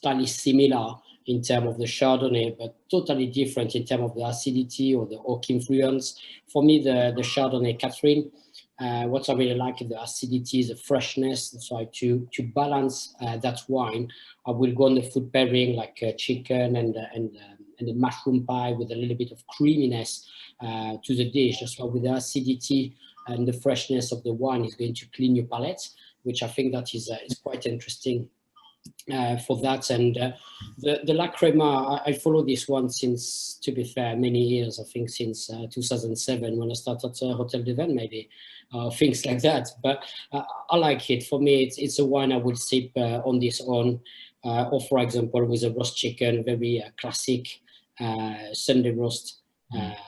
slightly similar in terms of the Chardonnay, but totally different in terms of the acidity or the oak influence. For me, the Chardonnay Catherine, what I really like is the acidity, the freshness. So to balance that wine, I will go on the food pairing like chicken and the mushroom pie with a little bit of creaminess to the dish. So with the acidity and the freshness of the wine is going to clean your palate, which I think that is quite interesting for that. And the La Crema, I follow this one since, to be fair, many years. I think since 2007 when I started at Hotel de Vin, maybe things like that. But I like it. For me, it's a wine I would sip on this own, or for example with a roast chicken, very classic Sunday roast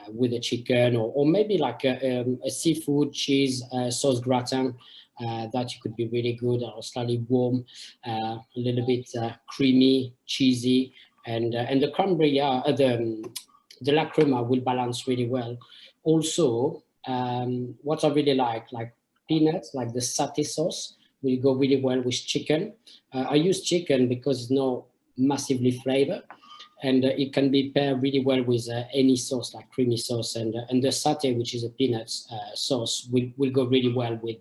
with a chicken, or maybe like a seafood cheese sauce gratin that could be really good, or slightly warm, a little bit creamy, cheesy, and the cranberry, the la crema will balance really well. Also, what I really like peanuts, like the satay sauce, will go really well with chicken. I use chicken because it's not massively flavor, and it can be paired really well with any sauce, like creamy sauce, and the satay, which is a peanuts sauce, will go really well with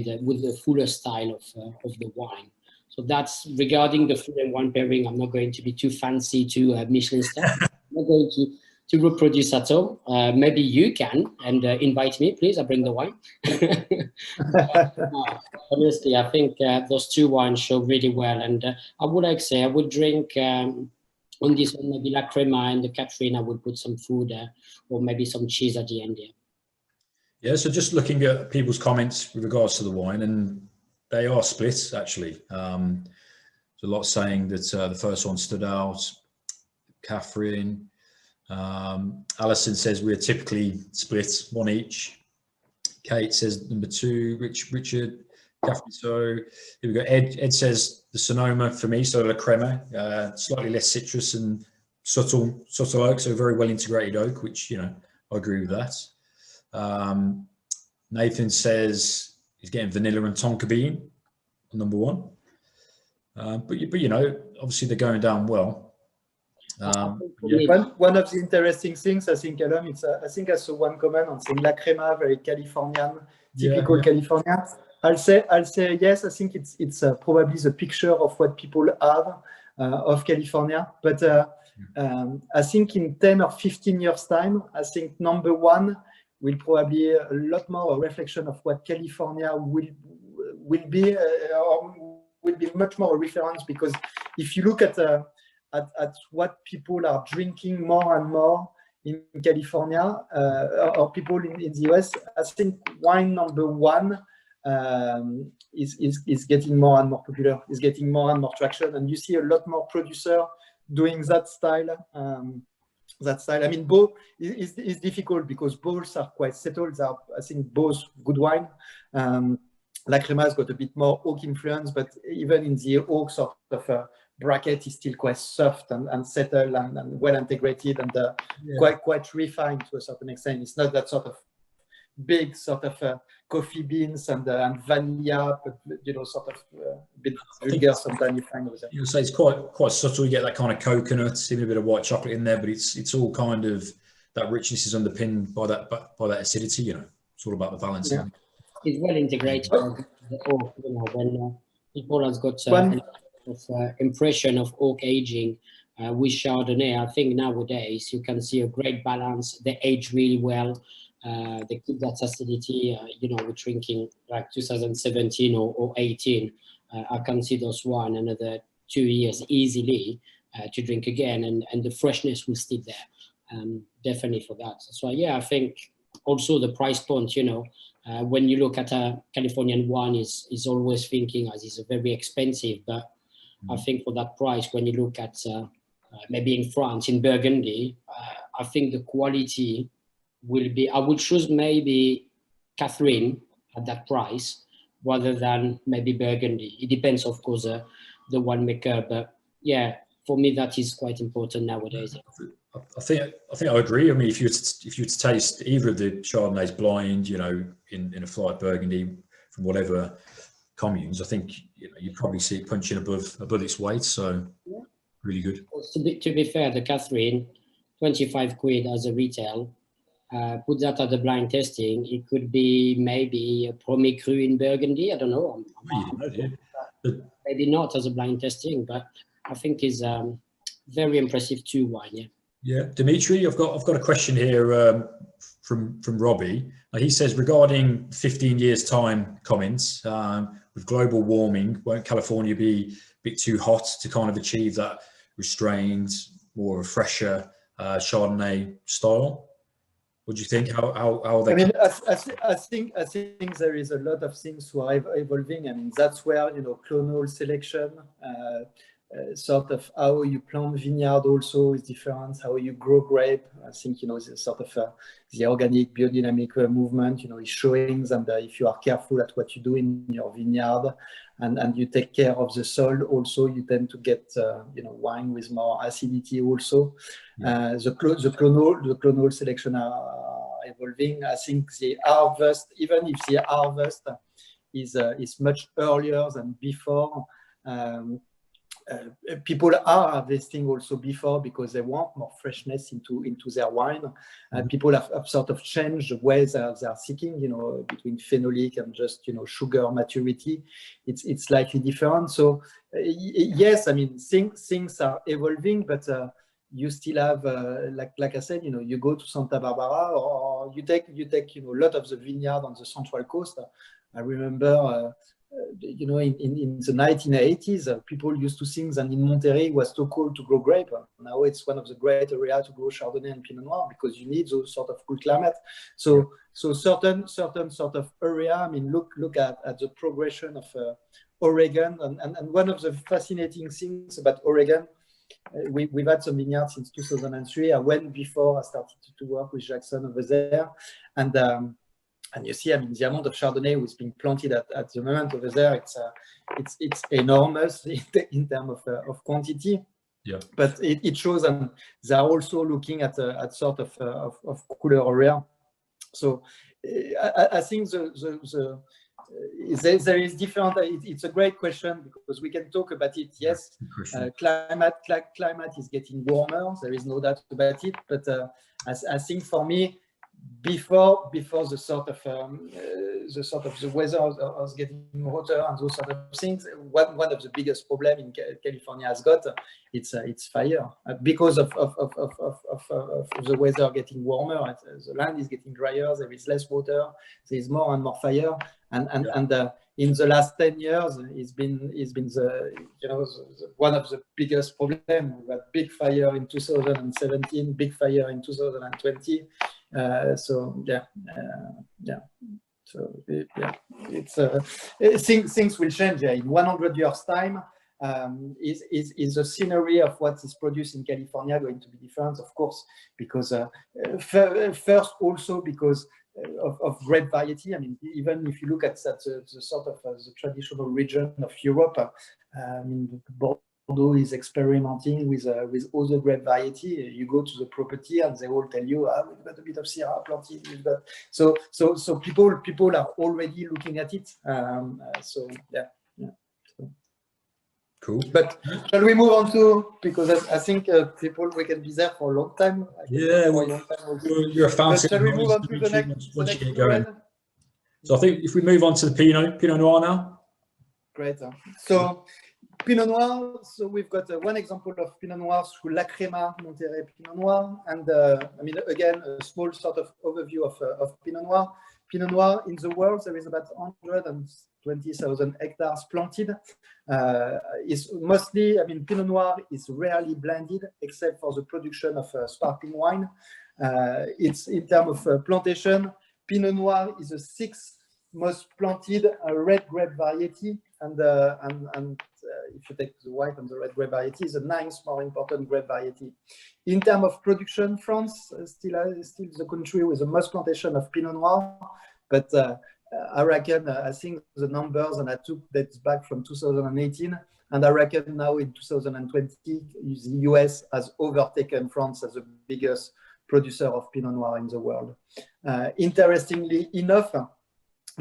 the fuller style of the wine. So that's regarding the food and wine pairing. I'm not going to be too fancy to Michelin star. I'm not going to reproduce at all. Maybe you can, and invite me, please. I'll bring the wine. Honestly, I think those two wines show really well, and I would drink on this one maybe la crema, and the Catherine I would put some food or maybe some cheese at the end. Yeah, so just looking at people's comments with regards to the wine, and they are split actually. There's a lot saying that the first one stood out. Catherine, Alison says we're typically split, one each. Kate says number 2. Richard, Catherine. So here we go. Ed says the Sonoma for me, so la crema, slightly less citrus and subtle oak, so very well integrated oak, which I agree with that. Nathan says he's getting vanilla and tonka bean on number 1. But obviously they're going down well. One of the interesting things, I think, Alan, I think I saw one comment on saying la crema, very Californian, typical California. I'll say yes. I think it's probably the picture of what people have of California. But I think in 10 or 15 years time, I think number 1 will probably a lot more a reflection of what California will be, or will be much more a reference, because if you look at what people are drinking more and more in California, or people in the US, I think wine number 1 is getting more and more popular, is getting more and more traction, and you see a lot more producer doing that style. I mean, both is difficult because both are quite settled. They are, I think, both good wine. La Crema has got a bit more oak influence, but even in the oak sort of bracket is still quite soft and settled and well integrated, and quite refined to a certain extent. It's not that sort of big sort of coffee beans and vanilla, but sort of a bit vulgar sometimes you find with it. You'll say it's quite subtle. You get that kind of coconut, even a bit of white chocolate in there, but it's all kind of, that richness is underpinned by that acidity. It's all about the balance. Yeah. It's well integrated. When people has got impression of oak aging with Chardonnay, I think nowadays you can see a great balance. They age really well. They keep that acidity. We're drinking like 2017 or 18. I can see those wine another 2 years easily to drink again, and the freshness will still there. Definitely for that. So I think also the price point. When you look at a Californian wine, is always thinking as is very expensive, but I think for that price, when you look at maybe in France, in Burgundy, I think the quality will be, I would choose maybe Catherine at that price rather than maybe Burgundy. It depends, of course, the winemaker, but for me that is quite important nowadays. I think I agree. I mean, if you were to taste either of the Chardonnays blind, in a flight Burgundy from whatever communes, I think you'd probably see it punching above its weight. So really good. To be fair, the Catherine, 25 quid as a retail. Put that at the blind tasting. It could be maybe a Premier Cru in Burgundy. I don't know. Maybe not as a blind tasting, but I think is very impressive too wine. Yeah, Dimitri, I've got a question here from Robbie. He says regarding 15 years time comments, with global warming, won't California be a bit too hot to kind of achieve that restrained, more of a fresher Chardonnay style? What do you think? How are they? I mean, I think there is a lot of things who are evolving. I mean, that's where clonal selection, sort of how you plant vineyard also is different, how you grow grape. I think, you know, the sort of the organic biodynamic movement, you know, is showing, and if you are careful at what you do in your vineyard and you take care of the soil also, you tend to get, you know, wine with more acidity also. The clonal selection are evolving. I think the harvest, even if the harvest is much earlier than before, people are harvesting also before because they want more freshness into their wine. People have sort of changed the way they are seeking, you know, between phenolic and just, you know, sugar maturity. It's slightly different. So yes, I mean, things are evolving, but you still have, like I said, you know, you go to Santa Barbara, or you take, you know, a lot of the vineyard on the Central Coast. I remember, you know, in the 1980s, people used to think that in Monterey it was too cold to grow grape. Now it's one of the great areas to grow Chardonnay and Pinot Noir because you need those sort of cool climate. So certain sort of area. I mean, look at the progression of Oregon, and one of the fascinating things about Oregon. We've had some vineyards since 2003. I went before I started to work with Jackson over there, and you see, I mean, the amount of Chardonnay was being planted at the moment over there, it's enormous in terms of quantity. Yeah. But it shows, and they're also looking at sort of cooler area. So I think there is different. It's a great question because we can talk about it. Yes, climate is getting warmer. There is no doubt about it. But I think for me, before the sort of the weather was getting hotter and those sort of things, one of the biggest problem in California has got it's fire because of the weather getting warmer. The land is getting drier. There is less water. There is more and more fire. And in the last 10 years, it's been the, you know, one of the biggest problems. We had big fire in 2017, big fire in 2020. So yeah. So yeah, it's things will change. Yeah. In 100 years' time, is the scenery of what is produced in California going to be different? Of course, because first also because of grape variety. I mean, even if you look at the sort of the traditional region of Europe, I mean, Bordeaux is experimenting with other grape variety. You go to the property and they all tell you, we've got a bit of Syrah planted. We've got so people are already looking at it. So yeah. So. Cool. But shall we move on to, because I think people, we can be there for a long time. Yeah, you're a fountain. Shall we move on to the next slide? So I think if we move on to the Pinot Noir now. Great. So Pinot Noir, so we've got one example of Pinot Noir through La Crema Monterey Pinot Noir. And I mean, again, a small sort of overview of Pinot Noir. Pinot Noir in the world, there is about 120,000 hectares planted. Is mostly, I mean, Pinot Noir is rarely blended except for the production of sparkling wine. It's in terms of plantation, Pinot Noir is the 6th most planted red grape variety, and if you take the white and the red grape variety, is the 9th more important grape variety. In terms of production, France still the country with the most plantation of Pinot Noir, but I reckon, I think the numbers, and I took that back from 2018, and I reckon now in 2020, the US has overtaken France as the biggest producer of Pinot Noir in the world. Interestingly enough,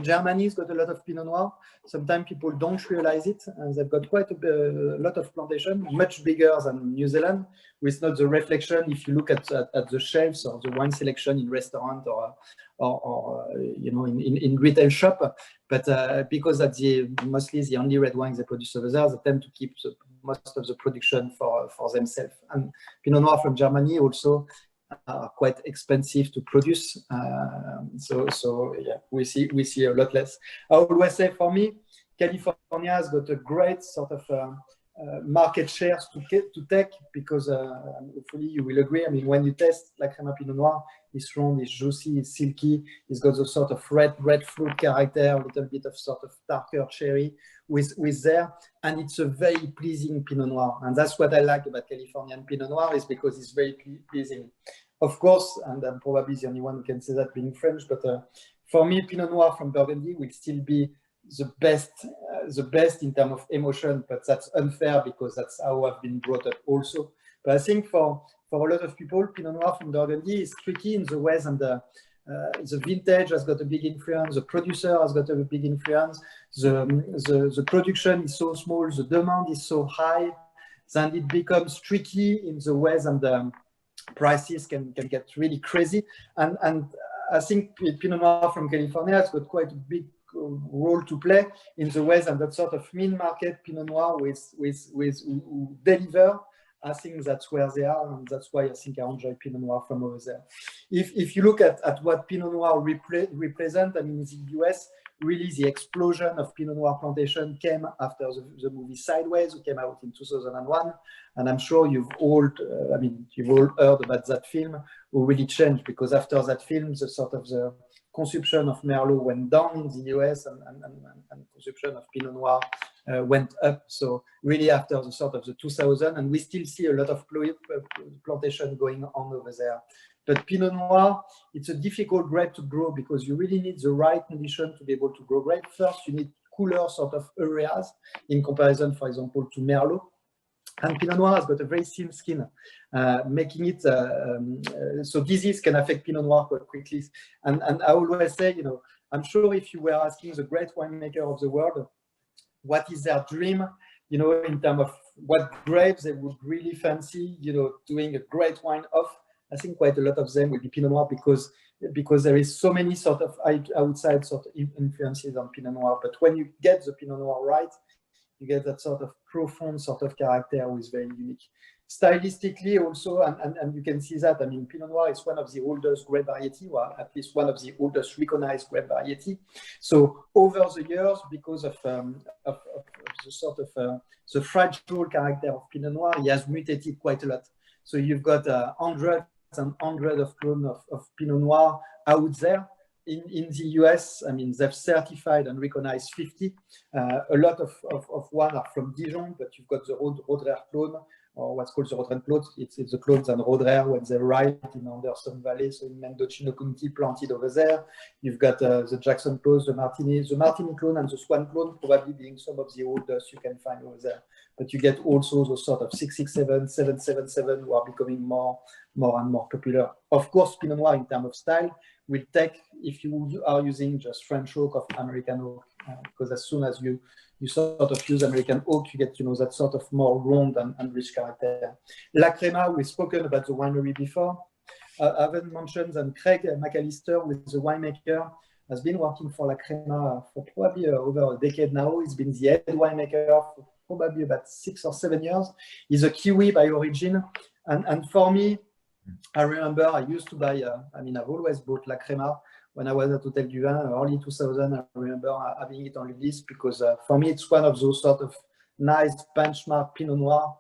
Germany's got a lot of Pinot Noir. Sometimes people don't realize it, and they've got quite a lot of plantation, much bigger than New Zealand, with not the reflection if you look at the shelves or the wine selection in restaurant or you know, in retail shop. But because that's mostly the only red wine they produce over there, they tend to keep most of the production for themselves. And Pinot Noir from Germany also are quite expensive to produce, so yeah, we see a lot less. I always say, for me, California has got a great sort of market shares to take, because hopefully you will agree. I mean, when you test La Crema Pinot Noir, it's round, it's juicy, it's silky, it's got the sort of red fruit character, a little bit of sort of darker cherry with there, and it's a very pleasing Pinot Noir. And that's what I like about Californian Pinot Noir, is because it's very pleasing. Of course, and I'm probably the only one who can say that being French, but for me, Pinot Noir from Burgundy will still be the best in terms of emotion, but that's unfair because that's how I've been brought up also. But I think for a lot of people, Pinot Noir from Burgundy is tricky in the ways, and the vintage has got a big influence, the producer has got a big influence, the production is so small, the demand is so high, then it becomes tricky in the ways, and the prices can get really crazy. And I think Pinot Noir from California has got quite a big role to play in the ways, and that sort of mid-market Pinot Noir who deliver. I think that's where they are, and that's why I think I enjoy Pinot Noir from over there. If you look at what Pinot Noir represent, I mean, in the US, really the explosion of Pinot Noir plantation came after the movie Sideways, which came out in 2001. And I'm sure you've all heard about that film, who really changed, because after that film, the consumption of Merlot went down in the US, and consumption of Pinot Noir went up. So really after the sort of the 2000, and we still see a lot of plantation going on over there. But Pinot Noir, it's a difficult grape to grow, because you really need the right condition to be able to grow grape. First, you need cooler sort of areas in comparison, for example, to Merlot. And Pinot Noir has got a very thin skin, making it so disease can affect Pinot Noir quite quickly. And I always say, you know, I'm sure if you were asking the great winemaker of the world what is their dream, you know, in terms of what grapes they would really fancy, you know, doing a great wine of, I think quite a lot of them will be Pinot Noir, because there is so many sort of outside sort of influences on Pinot Noir. But when you get the Pinot Noir right, you get that sort of profound sort of character, which is very unique. Stylistically also, and you can see that, I mean, Pinot Noir is one of the oldest grape variety, or at least one of the oldest recognized grape variety. So over the years, because of the sort of the fragile character of Pinot Noir, he has mutated quite a lot. So you've got hundreds and hundreds of clones of Pinot Noir out there. In the US, I mean, they've certified and recognized 50. A lot of one are from Dijon, but you've got the Roederer clone, or what's called the Roederer clone. It's the clones and Roederer when they arrive in Anderson Valley, so in Mendocino County, planted over there. You've got the Jackson clone, the Martini clone, and the Swan clone, probably being some of the oldest you can find over there. But you get also those sort of 667, 777 who are becoming more and more popular. Of course, Pinot Noir in terms of style will take, if you are using just French oak or American oak, because as soon as you sort of use American oak, you get, you know, that sort of more round and rich character. La Crema, we've spoken about the winery before. I haven't mentioned that Craig McAllister, with the winemaker, has been working for La Crema for probably over a decade now. He's been the head winemaker for probably about 6 or 7 years. He's a Kiwi by origin. And for me, I remember I used to buy, I've always bought La Crema when I was at Hotel du Vin, early 2000. I remember having it on the list, because for me, it's one of those sort of nice benchmark Pinot Noir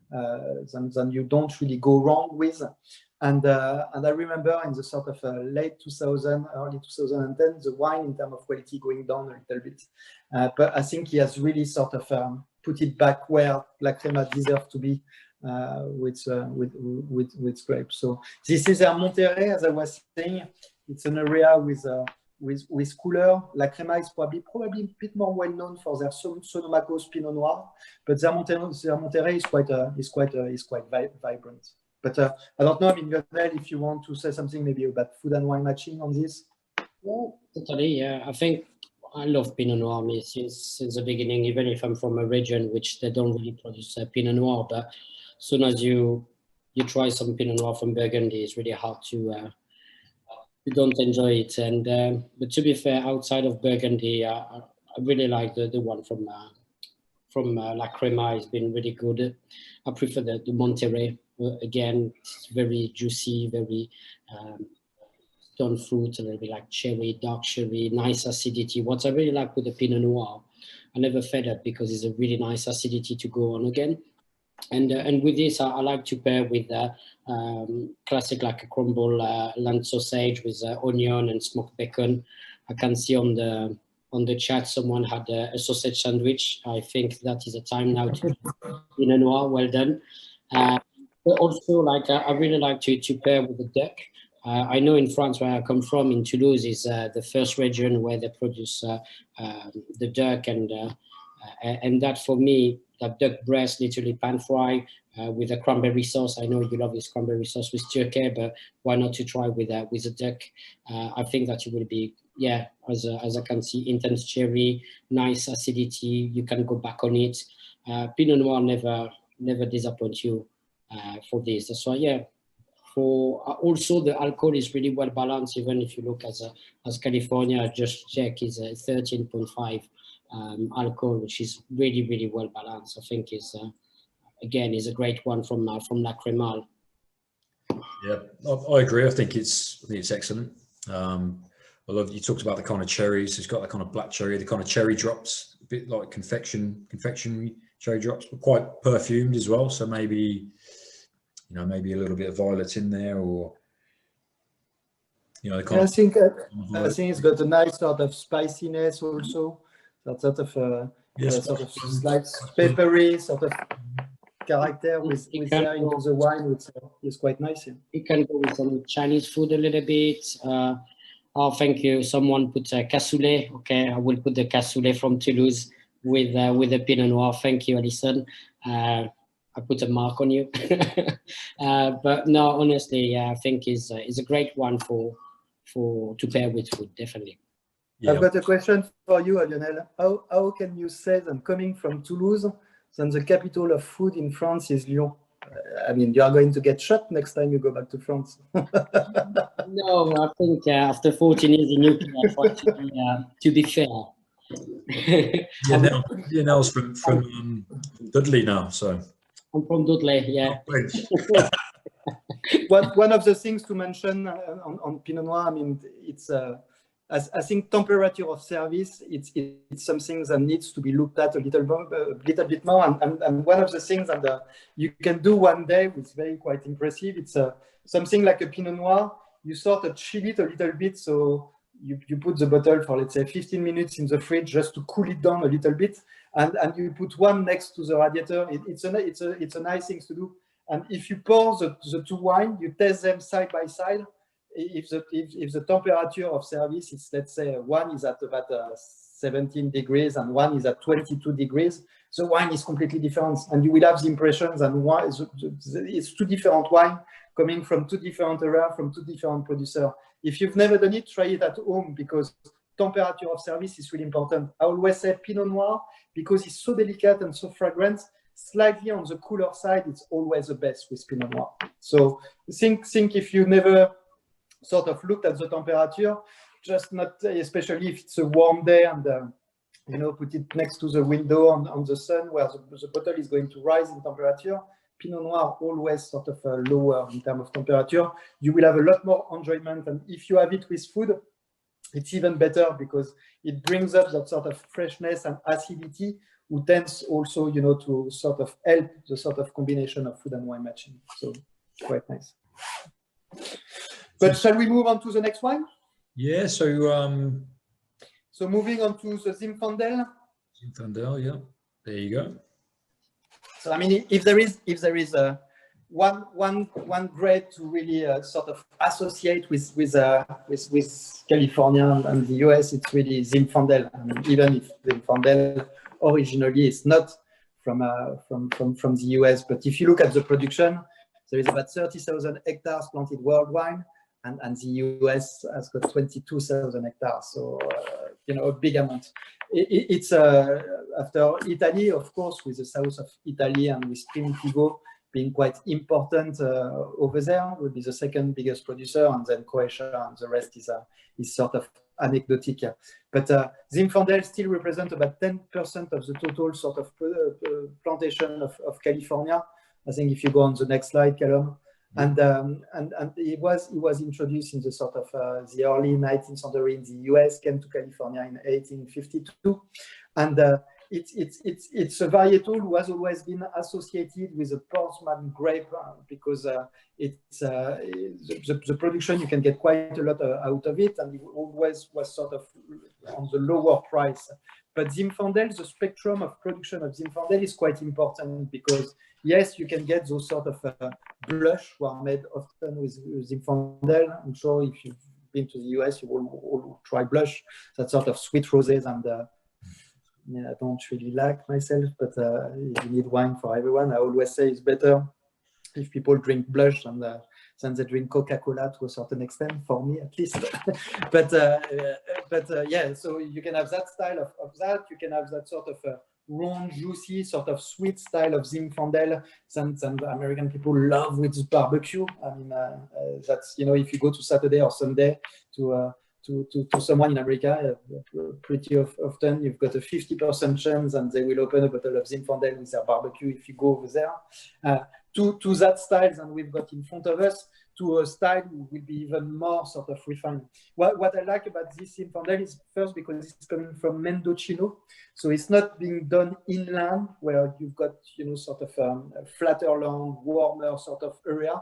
that you don't really go wrong with. And I remember in the sort of late 2000, early 2010, the wine in terms of quality going down a little bit. But I think he has really sort of put it back where La Crema deserves to be. With grapes. So this is Monterrey, as I was saying. It's an area with cooler. La Crema is probably a bit more well known for their Sonomacos Pinot Noir, but their Monterrey is quite vibrant. But I don't know, I mean, Lionel, if you want to say something maybe about food and wine matching on this. Yeah, totally. Yeah, I think I love Pinot Noir since the beginning, even if I'm from a region which they don't really produce Pinot Noir, but as soon as you try some Pinot Noir from Burgundy, it's really hard to you don't enjoy it. And but to be fair, outside of Burgundy, I really like the one from La Crema. It's been really good. I prefer the Monterrey. Again, it's very juicy, very stone fruit, a little bit like cherry, dark cherry, nice acidity. What I really like with the Pinot Noir never fed up because it's a really nice acidity to go on again. And with this, I like to pair with classic like a crumble land sausage with onion and smoked bacon. I can see on the chat someone had a sausage sandwich. I think that is a time now to Pinot Noir. Well done. But also, like I really like to pair with the duck. I know in France, where I come from, in Toulouse, is the first region where they produce the duck, and that for me, that duck breast, literally pan fry with a cranberry sauce. I know you love this cranberry sauce with turkey, but why not to try with a duck? I think that it will be, yeah, as I can see, intense cherry, nice acidity. You can go back on it. Pinot Noir never disappoints you for this. That's why, yeah. For also the alcohol is really well balanced. Even if you look as California, just check is 13.5 alcohol, which is really well balanced. I think is again is a great one from La Cremal. Yeah, I agree. I think it's excellent. I love you talked about the kind of cherries. It's got that kind of black cherry, the kind of cherry drops, a bit like confectionery cherry drops, but quite perfumed as well. So maybe, you know, maybe a little bit of violet in there, or, you know, the kind I of, think it's got a nice sort of spiciness also. That sort of sort of slight peppery sort of character with there into the wine, which is quite nice. Yeah. You can go with some Chinese food a little bit. Oh, thank you. Someone put cassoulet. Okay, I will put the cassoulet from Toulouse with the Pinot Noir. Thank you, Alison. I put a mark on you. But no, honestly, I think is a great one to pair with food, definitely. Yeah. I've got a question for you, Lionel. How can you say that coming from Toulouse, then the capital of food in France is Lyon? I mean, you are going to get shot next time you go back to France. No, I think after 14 years in UK, I try to be fair. Lionel's from Dudley now, so. I'm from Dudley, yeah. One of the things to mention on Pinot Noir, I mean, it's I think temperature of service, it's something that needs to be looked at a little bit more. And one of the things that you can do one day, which is very quite impressive, it's something like a Pinot Noir. You sort of chill it a little bit, so you put the bottle for, let's say, 15 minutes in the fridge just to cool it down a little bit, and you put one next to the radiator. It's a nice thing to do. And if you pour the two wine, you test them side by side. If the temperature of service is, let's say, one is at about 17 degrees and one is at 22 degrees, the wine is completely different, and you will have the impressions and why it's two different wine coming from two different areas, from two different producers. If you've never done it, try it at home, because temperature of service is really important. I always say Pinot Noir, because it's so delicate and so fragrant, slightly on the cooler side, it's always the best with Pinot Noir. So think if you never sort of looked at the temperature, just not, especially if it's a warm day, and you know, put it next to the window on the sun where the bottle is going to rise in temperature. Pinot Noir always sort of lower in terms of temperature. You will have a lot more enjoyment, and if you have it with food, it's even better, because it brings up that sort of freshness and acidity, who tends also, you know, to sort of help the sort of combination of food and wine matching. So quite nice. But shall we move on to the next one? Yeah. So moving on to the Zinfandel. Zinfandel, yeah. There you go. So I mean, if there is one grade to really sort of associate with California and the US, it's really Zinfandel. I mean, even if Zinfandel originally is not from the US, but if you look at the production, there is about 30,000 hectares planted worldwide, and the US has got 22,000 hectares. So you know, a big amount. It's after Italy, of course, with the south of Italy and with Primitivo being quite important over there, will be the second biggest producer, and then Croatia, and the rest is sort of anecdotic. Yeah. But Zinfandel still represents about 10% of the total sort of plantation of California. I think if you go on the next slide, Callum. And it was introduced in the sort of the early 19th century in the US, came to California in 1852, And it's a varietal who has always been associated with a Portsmouth grape because the production, you can get quite a lot out of it, and it always was sort of on the lower price. But Zinfandel, the spectrum of production of Zinfandel is quite important because yes, you can get those sort of blush who are made often with Zinfandel. I'm sure if you've been to the US, you will all try blush, that sort of sweet roses, and I don't really like myself, but you need wine for everyone. I always say it's better if people drink blush than they drink Coca-Cola to a certain extent, for me at least. but yeah, so you can have that style of that. You can have that sort of round, juicy, sort of sweet style of Zinfandel. And American people love with barbecue. I mean, that's, you know, if you go to Saturday or Sunday to someone in America, pretty often you've got a 50% chance and they will open a bottle of Zinfandel with their barbecue if you go over there. To that style that we've got in front of us, to a style will be even more sort of refined. What I like about this Zinfandel is first because it's coming from Mendocino, so it's not being done inland where you've got, you know, sort of a flatter land, warmer sort of area.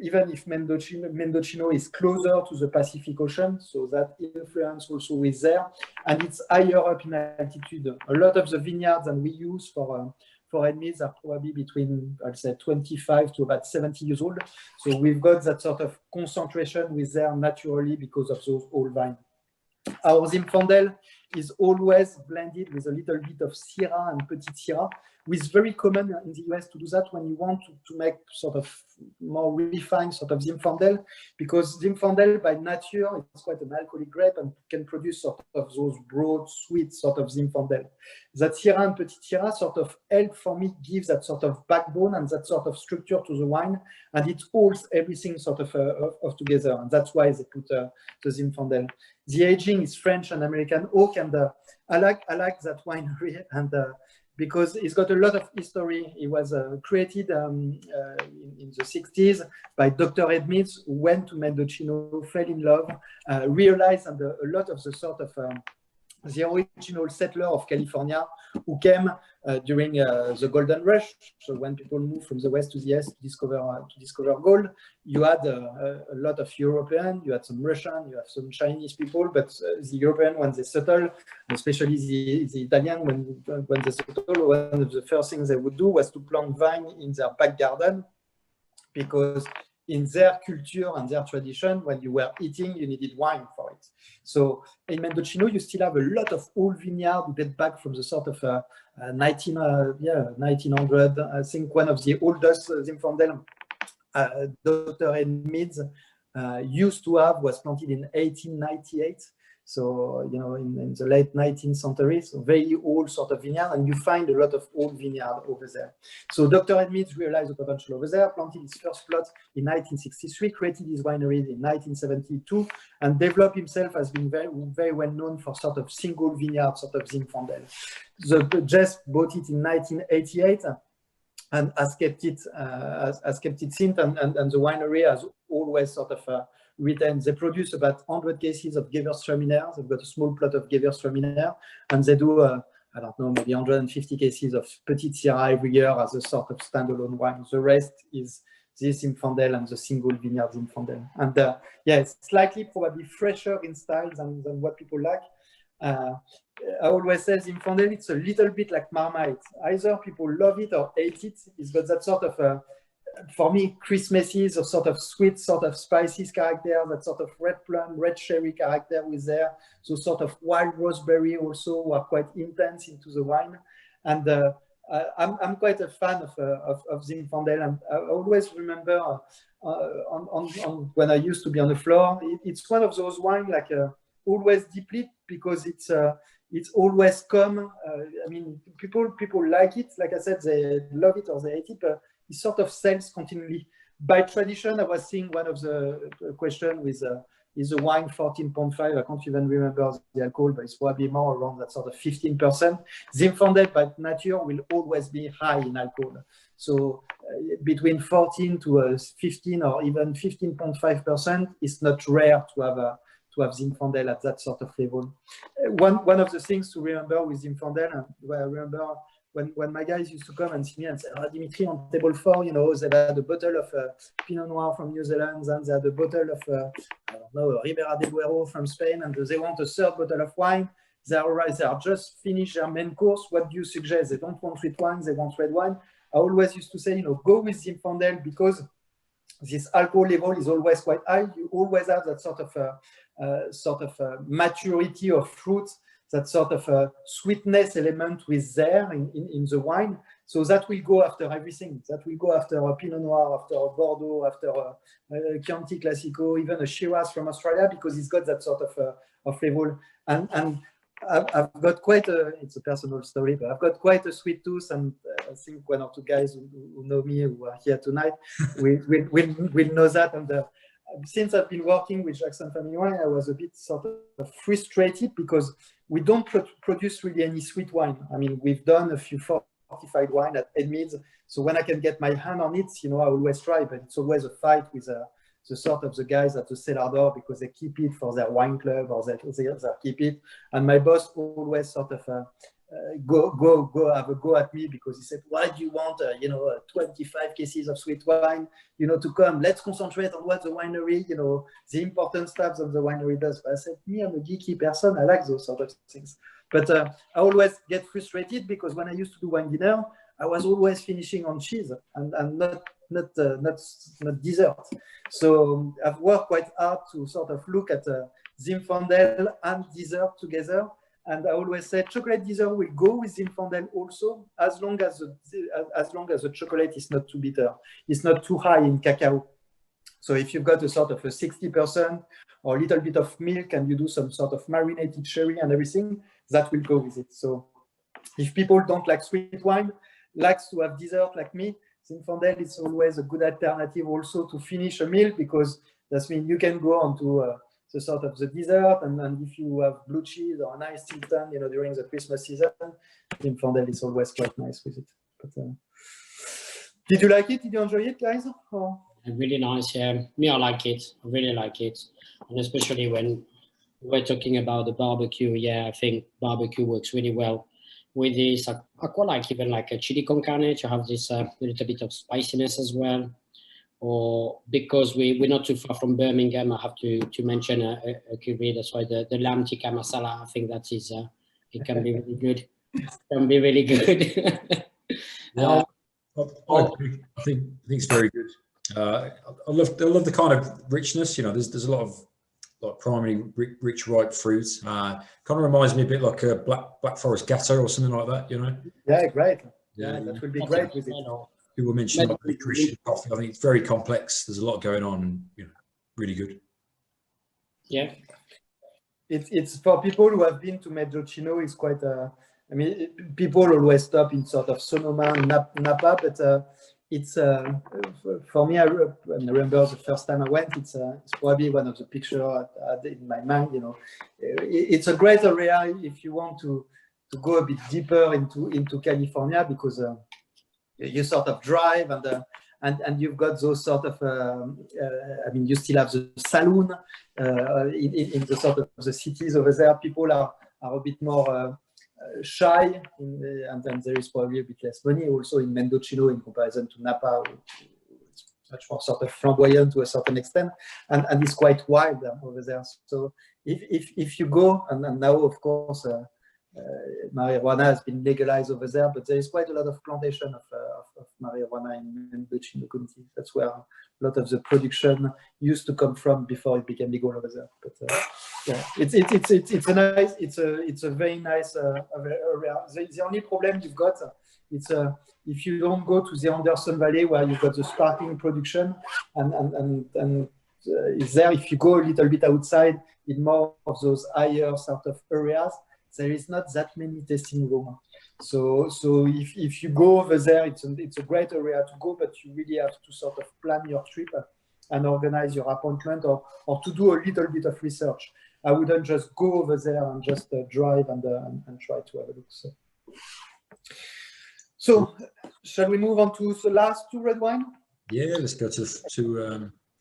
Even if Mendocino is closer to the Pacific Ocean, so that influence also is there, and it's higher up in altitude. A lot of the vineyards that we use for red meads are probably between, I'd say, 25 to about 70 years old. So we've got that sort of concentration with there naturally because of those old vines. Our Zinfandel is always blended with a little bit of Syrah and Petit Syrah, which is very common in the US to do that when you want to make sort of more refined sort of Zinfandel, because Zinfandel by nature is quite an alcoholic grape and can produce sort of those broad, sweet sort of Zinfandel. That Syrah and Petit Syrah sort of help for me, gives that sort of backbone and that sort of structure to the wine, and it holds everything sort of together, and that's why they put the Zinfandel. The aging is French and American oak, and I like that winery, and because it's got a lot of history. It was created in the 60s by Dr. Edmonds, who went to Mendocino, fell in love, realized, and a lot of the sort of the original settler of California who came during the Golden Rush. So when people moved from the west to the east to discover gold, you had a lot of European, you had some Russian, you have some Chinese people, but the European, when they settled, especially the Italian, when they settled, one of the first things they would do was to plant vine in their back garden, because in their culture and their tradition, when you were eating, you needed wine for it. So in Mendocino, you still have a lot of old vineyards who date back from the sort of 1900. I think one of the oldest Zinfandel, Dr. Edmonds, used to have, was planted in 1898. So, you know, in the late 19th century, so very old sort of vineyard, and you find a lot of old vineyard over there. So Dr. Edmonds realized the potential over there, planted his first plot in 1963, created his winery in 1972, and developed himself as being very, very well known for sort of single vineyard sort of Zinfandel. Jess bought it in 1988 and has kept it since, and the winery has always sort of retained. They produce about 100 cases of Gewürztraminer. They've got a small plot of Gewürztraminer, and they do, I don't know, maybe 150 cases of Petit Syrah every year as a sort of standalone wine. The rest is this Zinfandel and the single vineyard Zinfandel. And yeah, it's slightly probably fresher in style than what people like. I always say Zinfandel, it's a little bit like Marmite. Either people love it or hate it. It's got that sort of for me, Christmassy, a sort of sweet, sort of spicy character, that sort of red plum, red cherry character with there. So sort of wild raspberry also are quite intense into the wine. And I'm quite a fan of Zinfandel. And I always remember on when I used to be on the floor, it's one of those wines like always deplete, because it's always calm. I mean, people like it. Like I said, they love it or they hate it, but it sort of sells continually. By tradition, I was seeing one of the question with is the wine 14.5? I can't even remember the alcohol, but it's probably more around that sort of 15%. Zinfandel by nature will always be high in alcohol. So between 14 to 15 or even 15.5% is not rare to have Zinfandel at that sort of level. One of the things to remember with Zinfandel, I remember when my guys used to come and see me and say, oh, Dimitri, on table 4, you know, they had a bottle of Pinot Noir from New Zealand, and they had a bottle of, I don't know, Ribera del Duero from Spain, and they want a third bottle of wine. They are just finished their main course. What do you suggest? They don't want sweet wine, they want red wine. I always used to say, you know, go with Zinfandel because this alcohol level is always quite high. You always have that sort of maturity of fruit, that sort of sweetness element with there in the wine. So that will go after everything. That will go after a Pinot Noir, after a Bordeaux, after a Chianti Classico, even a Shiraz from Australia, because it's got that sort of level. And I've got quite it's a personal story, but I've got quite a sweet tooth, and I think one or two guys who know me, who are here tonight, will know that. And since I've been working with Jackson Family Wine, I was a bit sort of frustrated because we don't produce really any sweet wine. I mean, we've done a few fortified wine at Edmeads, so when I can get my hand on it, you know, I always try, but it's always a fight with the sort of the guys at the cellar door because they keep it for their wine club or they keep it. And my boss always sort of go have a go at me because he said, why do you want, 25 cases of sweet wine, you know, to come? Let's concentrate on what the winery, you know, the important stuff that the winery does. But I said, me, I'm a geeky person. I like those sort of things. But I always get frustrated because when I used to do wine dinner, I was always finishing on cheese and not dessert. So I've worked quite hard to sort of look at Zinfandel and dessert together. And I always say chocolate dessert will go with Zinfandel also, as long as the chocolate is not too bitter. It's not too high in cacao. So if you've got a sort of a 60% or a little bit of milk and you do some sort of marinated sherry and everything, that will go with it. So if people don't like sweet wine, likes to have dessert like me, Zinfandel is always a good alternative also to finish a meal, because that means you can go on to the sort of the dessert, and if you have blue cheese or a nice Stilton, you know, during the Christmas season, Zinfandel is always quite nice with it. But did you like it? Did you enjoy it, guys? Or? Really nice, yeah. Me, I like it. I really like it, and especially when we're talking about the barbecue. Yeah, I think barbecue works really well with this. I quite like even like a chili con carne to have this little bit of spiciness as well. Or because we're not too far from Birmingham, I have to mention a curry. That's why the lamb tikka masala, I think that is it can be really good. It can be really good. I think it's very good. I love the kind of richness. You know, there's a lot of like primary rich ripe fruit. Kind of reminds me a bit like a Black Forest Gatto or something like that. You know. Yeah, great. Yeah, that would be great with it. People mention like licorice coffee. I think it's very complex. There's a lot going on. You know, really good. Yeah. It's for people who have been to Medjocino. It's quite. I mean, people always stop in sort of Sonoma, Napa, but it's for me. I remember the first time I went. It's probably one of the pictures I had in my mind. You know, it's a great area if you want to go a bit deeper into California, because you sort of drive and you've got those sort of I mean, you still have the saloon in the sort of the cities over there. People are a bit more shy, and then there is probably a bit less money also in Mendocino in comparison to Napa. It's much more sort of flamboyant to a certain extent, and it's quite wild over there. So if you go, and now of course marijuana has been legalized over there, but there is quite a lot of plantation of marijuana in Mendocino County. That's where a lot of the production used to come from before it became legal over there. But yeah, it's a very nice area. The only problem you've got, it's if you don't go to the Anderson Valley where you've got the sparkling production, and is there, if you go a little bit outside in more of those higher sort of areas, there is not that many tasting rooms. So if you go over there, it's a great area to go, but you really have to sort of plan your trip and organize your appointment, or to do a little bit of research. I wouldn't just go over there and just drive and try to have a look. So shall we move on to the last two red wine? Yeah, let's go to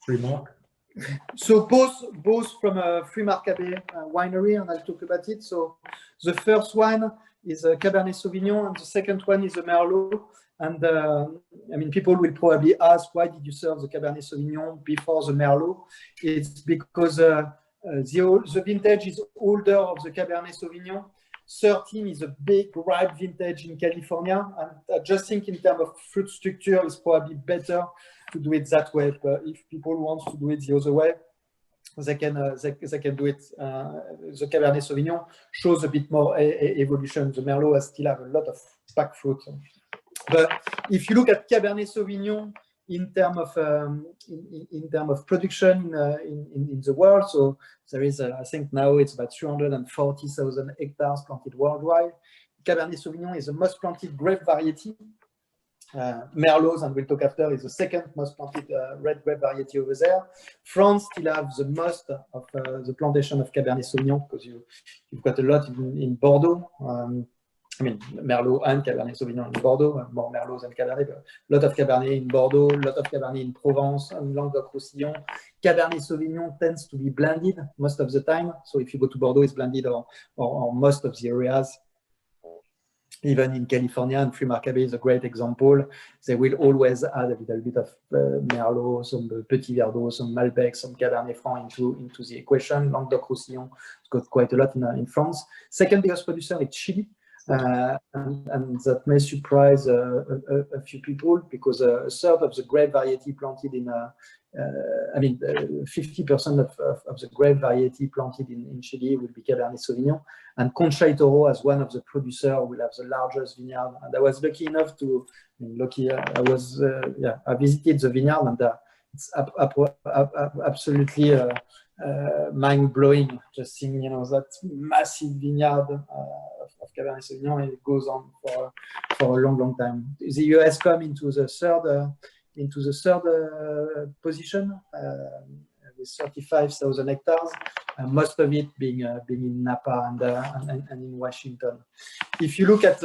3 mark. So both from a Frimarcabe winery, and I'll talk about it. So the first one is a Cabernet Sauvignon, and the second one is a Merlot. And I mean, people will probably ask, why did you serve the Cabernet Sauvignon before the Merlot? It's because the vintage is older of the Cabernet Sauvignon. 13 is a big ripe vintage in California, and I just think in terms of fruit structure, it's probably better to do it that way. But if people want to do it the other way, they can do it. The Cabernet Sauvignon shows a bit more evolution. The Merlot still have a lot of packed fruit. But if you look at Cabernet Sauvignon in terms of production in the world, so there is, I think now it's about 340,000 hectares planted worldwide. Cabernet Sauvignon is the most planted grape variety. Merlot, and we'll talk after, is the second most planted red grape variety over there. France still have the most of the plantation of Cabernet Sauvignon, because you've got a lot in Bordeaux. I mean, Merlot and Cabernet Sauvignon in Bordeaux, more Merlot than Cabernet, but a lot of Cabernet in Bordeaux, a lot of Cabernet in Provence, and Languedoc-Roussillon. Cabernet Sauvignon tends to be blended most of the time. So if you go to Bordeaux, it's blended or most of the areas. Even in California, and Frimarcabe is a great example. They will always add a little bit of Merlot, some Petit Verdot, some Malbec, some Cabernet Franc into the equation. Languedoc-Roussillon has got quite a lot in France. Second biggest producer is Chile. And that may surprise a few people, because a third of the grape variety planted in, 50% of the grape variety planted in Chile will be Cabernet Sauvignon. And Concha y Toro, as one of the producers, will have the largest vineyard. And I was lucky enough to, I visited the vineyard, and it's absolutely mind-blowing, just seeing, that massive vineyard of Cabernet Sauvignon, and it goes on for a long time. The US come into the third position with 35,000 hectares, most of it being in Napa and in Washington. If you look at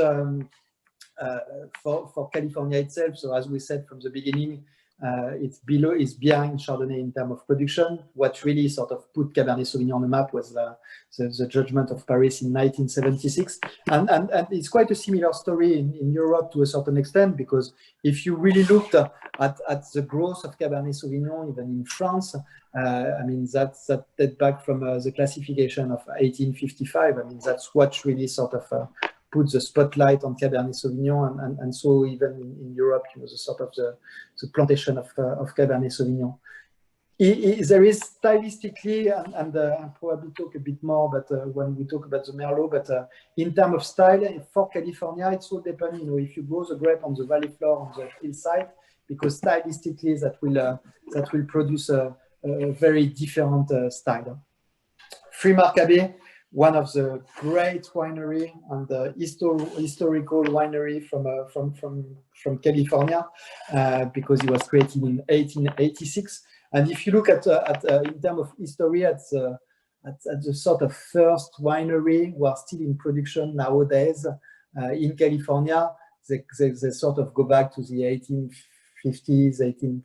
for California itself, so as we said from the beginning, it's behind Chardonnay in terms of production. What really sort of put Cabernet Sauvignon on the map was the judgment of Paris in 1976. And it's quite a similar story in Europe to a certain extent, because if you really looked at the growth of Cabernet Sauvignon, even in France, that dates back from the classification of 1855. That's what really sort of put the spotlight on Cabernet Sauvignon, and so even in Europe, the sort of the plantation of Cabernet Sauvignon. There is stylistically, and I'll probably talk a bit more, but when we talk about the Merlot, but in terms of style for California, it's all depending. If you grow the grape on the valley floor, on the hillside, because stylistically that will produce a very different style. Frimarcabe, one of the great winery and historical winery from California, because it was created in 1886. And if you look at in terms of history, at the sort of first winery who are still in production nowadays in California, they sort of go back to the 1850s,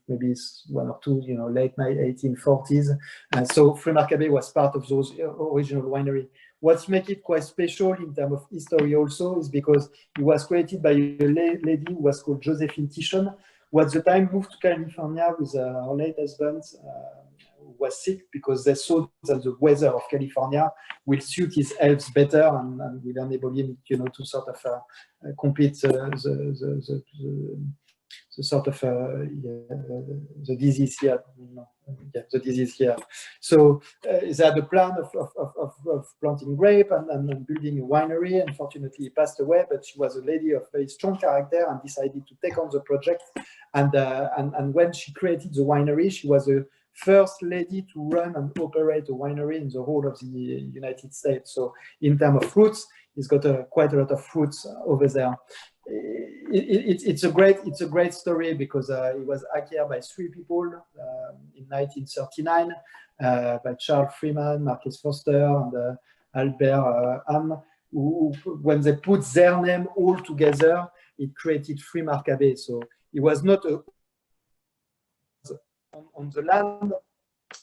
maybe one or two, late 1840s. And so Frimarcabe was part of those original winery. What makes it quite special in terms of history also is because it was created by a lady who was called Josephine Tishon, who at the time moved to California with her late husband, who was sick, because they saw that the weather of California will suit his health better and will enable him, to sort of complete the sort of the disease here. The disease here. So they had a plan of planting grape and building a winery. Unfortunately, he passed away, but she was a lady of very strong character and decided to take on the project. And when she created the winery, she was the first lady to run and operate a winery in the whole of the United States. So in terms of fruits, he's got quite a lot of fruits over there. It's a great story, because it was acquired by three people in 1939 by Charles Freeman, Marcus Foster, and Albert Ham, who, when they put their name all together, it created Frimarcabe. So it was not on the land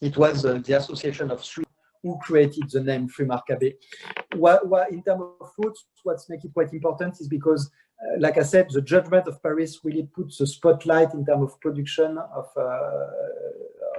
it was the association of three who created the name Frimac Cabernet. In terms of fruits, what's making it quite important is because, like I said, the judgment of Paris really puts the spotlight in terms of production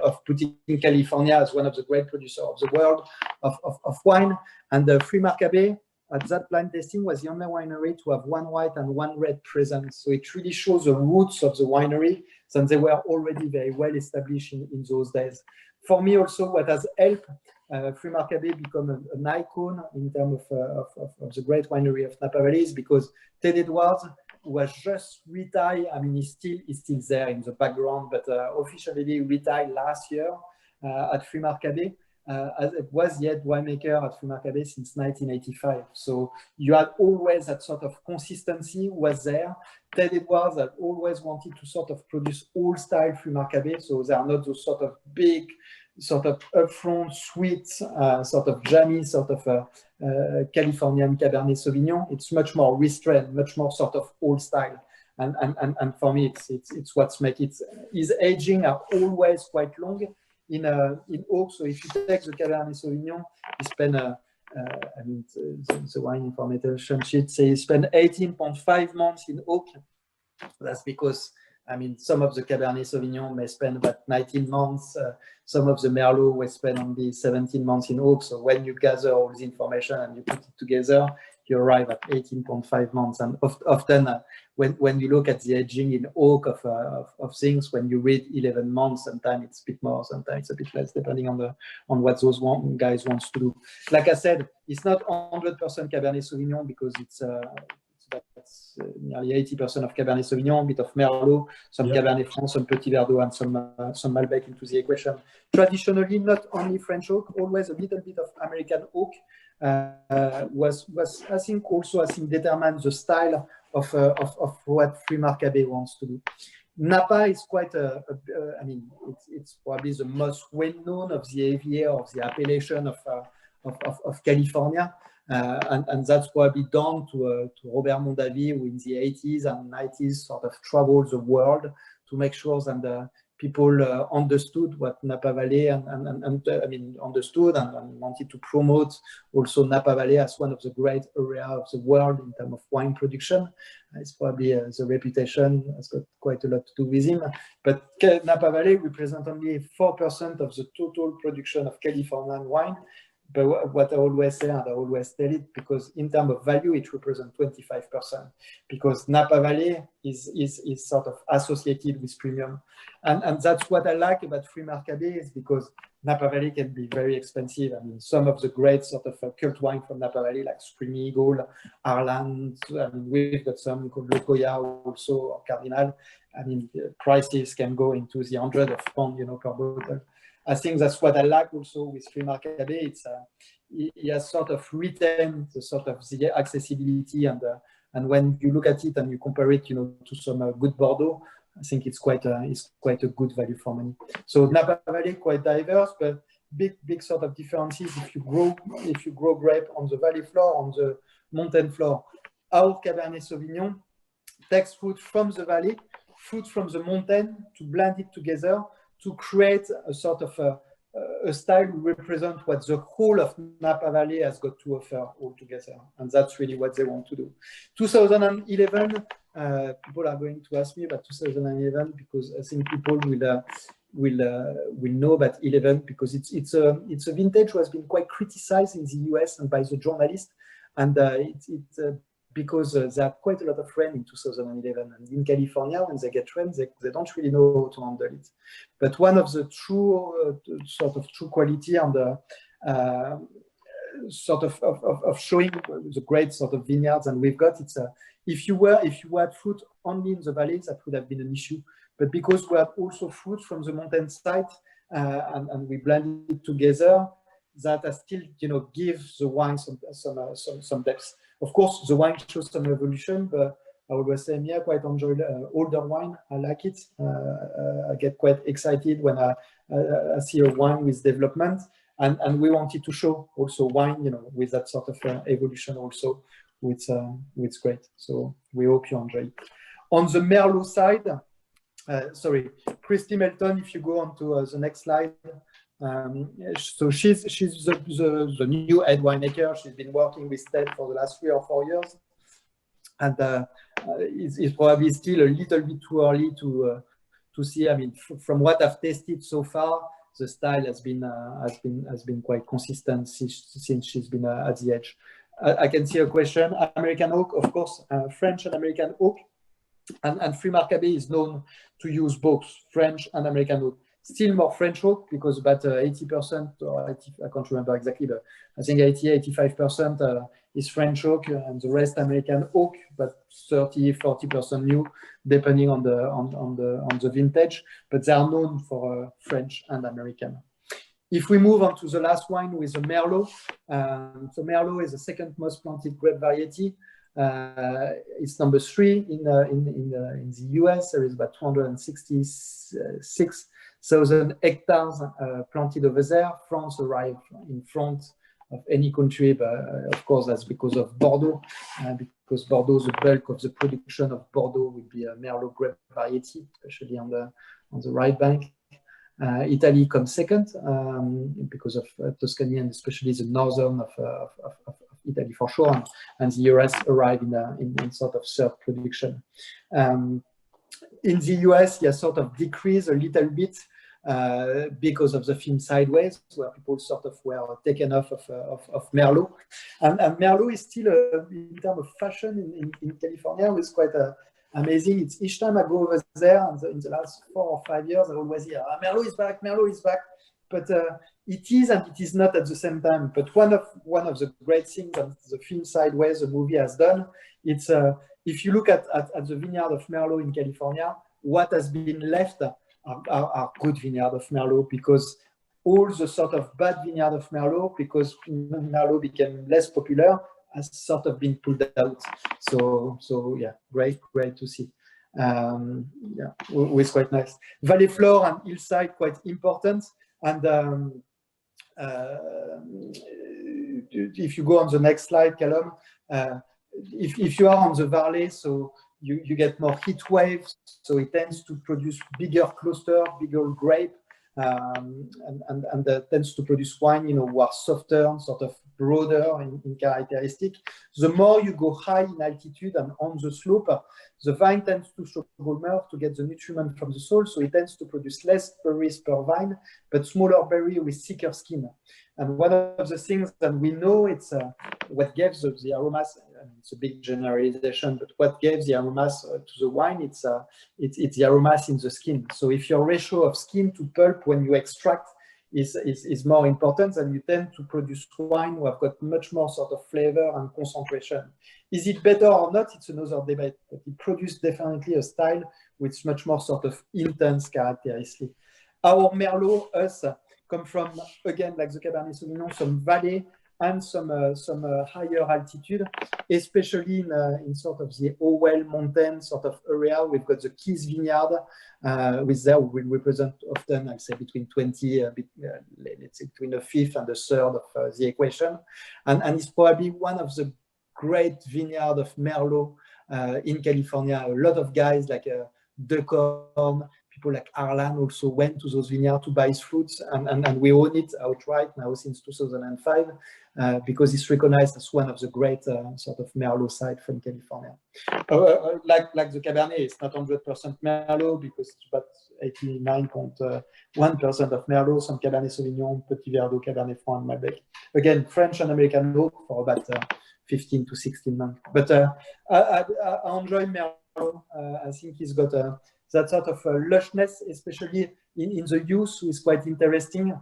of putting California as one of the great producers of the world of wine. And the Frimac Cabernet at that blind tasting was the only winery to have one white and one red present. So it really shows the roots of the winery, since they were already very well established in those days. For me also, what has helped Frimac Cabernet become an icon in terms of the great winery of Napa Valley is because Ted Edwards was just retired. I mean, he's still there in the background, but officially retired last year at Frimac Cabernet. As it was the head winemaker at Frimac Cabernet since 1985. So you had always that sort of consistency was there. Ted Edwards had always wanted to sort of produce old style Frimac Cabernet. So they are not those sort of big, sort of upfront, sweet, sort of jammy, sort of Californian Cabernet Sauvignon. It's much more restrained, much more sort of old style. And for me, it's what's make it. His aging are always quite long in oak. So if you take the Cabernet Sauvignon, you spend I mean the wine information sheet says you spend 18.5 months in oak. That's because I mean some of the Cabernet Sauvignon may spend about 19 months. Some of the Merlot will spend only 17 months in oak. So when you gather all this information and you put it together, you arrive at 18.5 months. And often when you look at the aging in oak of things, when you read 11 months, sometimes it's a bit more, sometimes it's a bit less, depending on what those guys want to do. Like I said, it's not 100% Cabernet Sauvignon because it's nearly 80% of Cabernet Sauvignon, a bit of Merlot, some Cabernet Franc, some Petit Verdot, and some Malbec into the equation. Traditionally, not only French oak, always a little bit of American oak was I think also determines the style of what Frimac Cabernet wants to do. Napa is quite I mean, it's probably the most well-known of the AVA of the appellation of California. And that's probably down to Robert Mondavi, who in the 80s and 90s sort of traveled the world to make sure that people understood what Napa Valley and I mean understood and wanted to promote also Napa Valley as one of the great areas of the world in terms of wine production. It's probably the reputation has got quite a lot to do with him. But Napa Valley represents only 4% of the total production of Californian wine. But what I always say, and I always tell it, because in terms of value, it represents 25%, because Napa Valley is sort of associated with premium. And that's what I like about Frimac Cabernet, is because Napa Valley can be very expensive. I mean, some of the great sort of cult wine from Napa Valley, like Supreme Eagle, Arland, I mean, we've got some called Lokoya also, or Cardinal. I mean, prices can go into the hundreds of pounds, per bottle. I think that's what I like also with Frimac Cabernet. It's he has sort of retained the sort of the accessibility and when you look at it and you compare it, to some good Bordeaux, I think it's quite a good value for money. So Napa Valley quite diverse, but big sort of differences if you grow grape on the valley floor, on the mountain floor. Our Cabernet Sauvignon takes fruit from the valley, fruit from the mountain to blend it together, to create a sort of a style to represent what the whole of Napa Valley has got to offer all together. And that's really what they want to do. 2011, people are going to ask me about 2011 because I think people will know about 11 because it's a vintage who has been quite criticized in the US and by the journalists. And because there are quite a lot of rain in 2011. And in California, when they get rain, they don't really know how to handle it. But one of the true quality and sort of showing the great sort of vineyards, and we've got if you had fruit only in the valleys, that would have been an issue. But because we have also fruit from the mountainside and we blend it together, that still gives the wine some depth. Of course, the wine shows some evolution, but I always say, I quite enjoy older wine. I like it. I get quite excited when I see a wine with development, and we wanted to show also wine, with that sort of evolution also, which is great. So we hope you enjoy it. On the Merlot side, sorry, Christy Melton, if you go on to the next slide, So she's the new head winemaker. She's been working with Ted for the last 3 or 4 years, and it's probably still a little bit too early to see. I mean, from what I've tasted so far, the style has been quite consistent since she's been at the edge. I can see a question. American oak, of course, French and American oak, and Frimaire Cabet is known to use both French and American oak. Still more French oak because about 80%, or 80, I can't remember exactly, but I think 80-85% is French oak, and the rest American oak, but 30-40% new, depending on the vintage. But they are known for French and American. If we move on to the last wine with the Merlot, so Merlot is the second most planted grape variety. It's number 3 in the US. There is about 266,000 hectares planted over there. France arrived in front of any country, but of course that's because of Bordeaux, because Bordeaux, the bulk of the production of Bordeaux would be a Merlot grape variety, especially on the right bank. Italy comes second because of Tuscany and especially the northern of Italy for sure, and the US arrived in sort of third production. In the US, you sort of decreased a little bit because of the film Sideways, where people sort of were taken off of Merlot. And Merlot is still, in terms of fashion in California, it's quite amazing. It's each time I go over there, and in the last 4 or 5 years, I always hear, Merlot is back, Merlot is back. But it is and it is not at the same time. But one of the great things that the film Sideways, the movie, has done, it's if you look at the vineyard of Merlot in California, what has been left are good vineyard of Merlot, because all the sort of bad vineyard of Merlot, because Merlot became less popular, has sort of been pulled out. So yeah, great to see. Yeah, always quite nice. Valley floor and hillside quite important. And if you go on the next slide, Callum, if you are on the valley, so you get more heat waves, so it tends to produce bigger cluster, bigger grape, and tends to produce wine, who are softer, sort of broader in characteristic. The more you go high in altitude and on the slope, the vine tends to struggle more to get the nutriment from the soil, so it tends to produce less berries per vine, but smaller berry with thicker skin. And one of the things that we know, it's what gives the aromas. It's a big generalization, but what gives the aromas to the wine, it's the aromas in the skin. So if your ratio of skin to pulp when you extract is more important, then you tend to produce wine who have got much more sort of flavor and concentration. Is it better or not? It's another debate, but it produces definitely a style with much more sort of intense characteristics. Our Merlot, us, come from, again, like the Cabernet Sauvignon, some valley and some higher altitude, especially in sort of the Howell Mountain sort of area. We've got the Keys Vineyard, with there we will represent often, I say, between 20, let's say between a fifth and a third of the equation. And it's probably one of the great vineyard of Merlot in California. A lot of guys like Decorn, people like Arlan also went to those vineyards to buy fruits, and we own it outright now since 2005 because it's recognized as one of the great sort of Merlot sites from California. Like the Cabernet, it's not 100% Merlot because it's about 89.1% of Merlot, some Cabernet Sauvignon, Petit Verdot, Cabernet Franc, and Malbec. Again, French and American oak for about 15 to 16 months. But I enjoy Merlot. I think he's got that sort of lushness, especially in the youth, is quite interesting.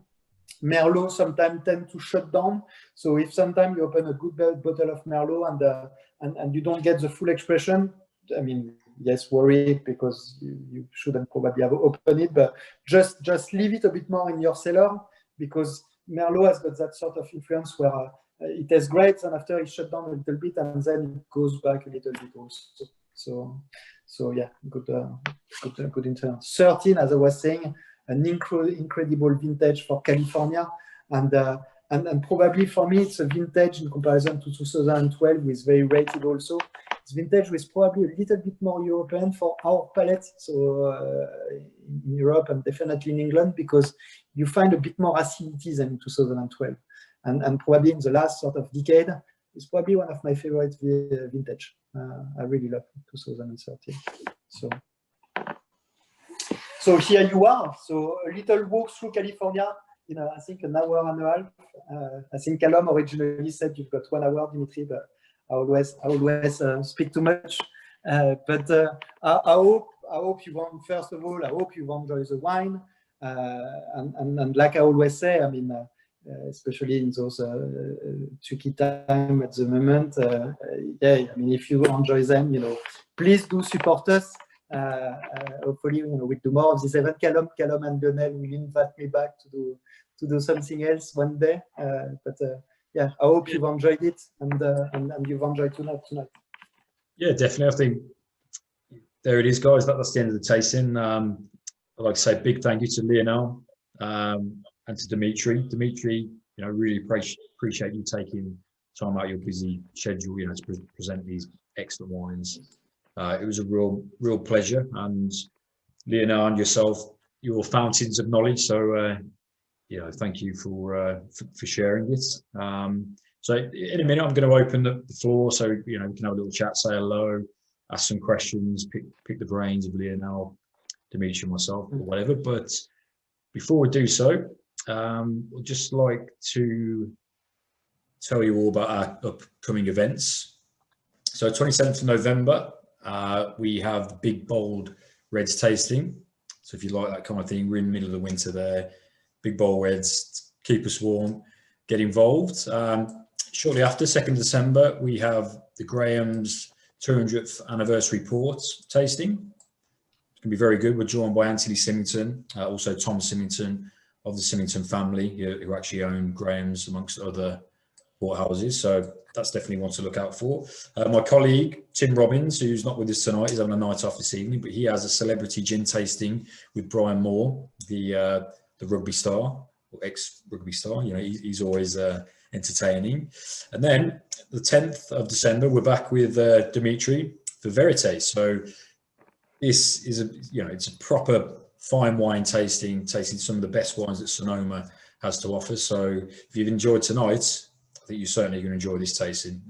Merlot sometimes tend to shut down. So if sometimes you open a good bottle of Merlot and you don't get the full expression, I mean, yes, worry because you shouldn't probably have opened it, but just leave it a bit more in your cellar because Merlot has got that sort of influence where it tastes great and after it shut down a little bit and then it goes back a little bit also. So yeah, good influence. 13, as I was saying, an incredible vintage for California, and probably for me it's a vintage in comparison to 2012 with very rated also. It's vintage with probably a little bit more European for our palate. So in Europe and definitely in England, because you find a bit more acidity than in 2012. And probably in the last sort of decade, it's probably one of my favorite vintage. I really love 2013. So here you are. So a little walk through California in, I think, an hour and a half. I think Callum originally said you've got 1 hour, Dimitri, but I always speak too much. But I hope you want, first of all, I hope you enjoy the wine. And like I always say, I mean, especially in those tricky time at the moment, yeah, I mean, if you enjoy them, you know, please do support us. Hopefully, you know, we'll do more of this event. Callum and Lionel will invite me back to do something else one day. But yeah, I hope you've enjoyed it and you've enjoyed tonight. Yeah, definitely. I think there it is, guys. That's the end of the tasting. I'd like to say a big thank you to Lionel and to Dimitri. Dimitri, you know, really appreciate you taking time out of your busy schedule, you know, to present these excellent wines. It was a real pleasure, and Lionel and yourself, you're fountains of knowledge. So, you know, thank you for sharing this. So in a minute, I'm going to open the floor, so you know we can have a little chat, say hello, ask some questions, pick the brains of Lionel, Dimitri, and myself, or whatever. But before we do so, we'd just like to tell you all about our upcoming events. So 27th of November, we have the Big Bold Reds tasting. So if you like that kind of thing, we're in the middle of the winter there. Big Bold Reds, keep us warm, get involved. Shortly after, 2nd December, we have the Graham's 200th anniversary port tasting. It's going to be very good. We're joined by Anthony Symington, also Tom Symington of the Symington family, who actually own Graham's amongst other port houses. So that's definitely one to look out for. My colleague, Tim Robbins, who's not with us tonight, is having a night off this evening, but he has a celebrity gin tasting with Brian Moore, the rugby star, or ex-rugby star. You know, he's always entertaining. And then the 10th of December, we're back with Dimitri for Verite. So this is it's a proper fine wine tasting some of the best wines that Sonoma has to offer. So if you've enjoyed tonight, I think you're certainly going to enjoy this tasting.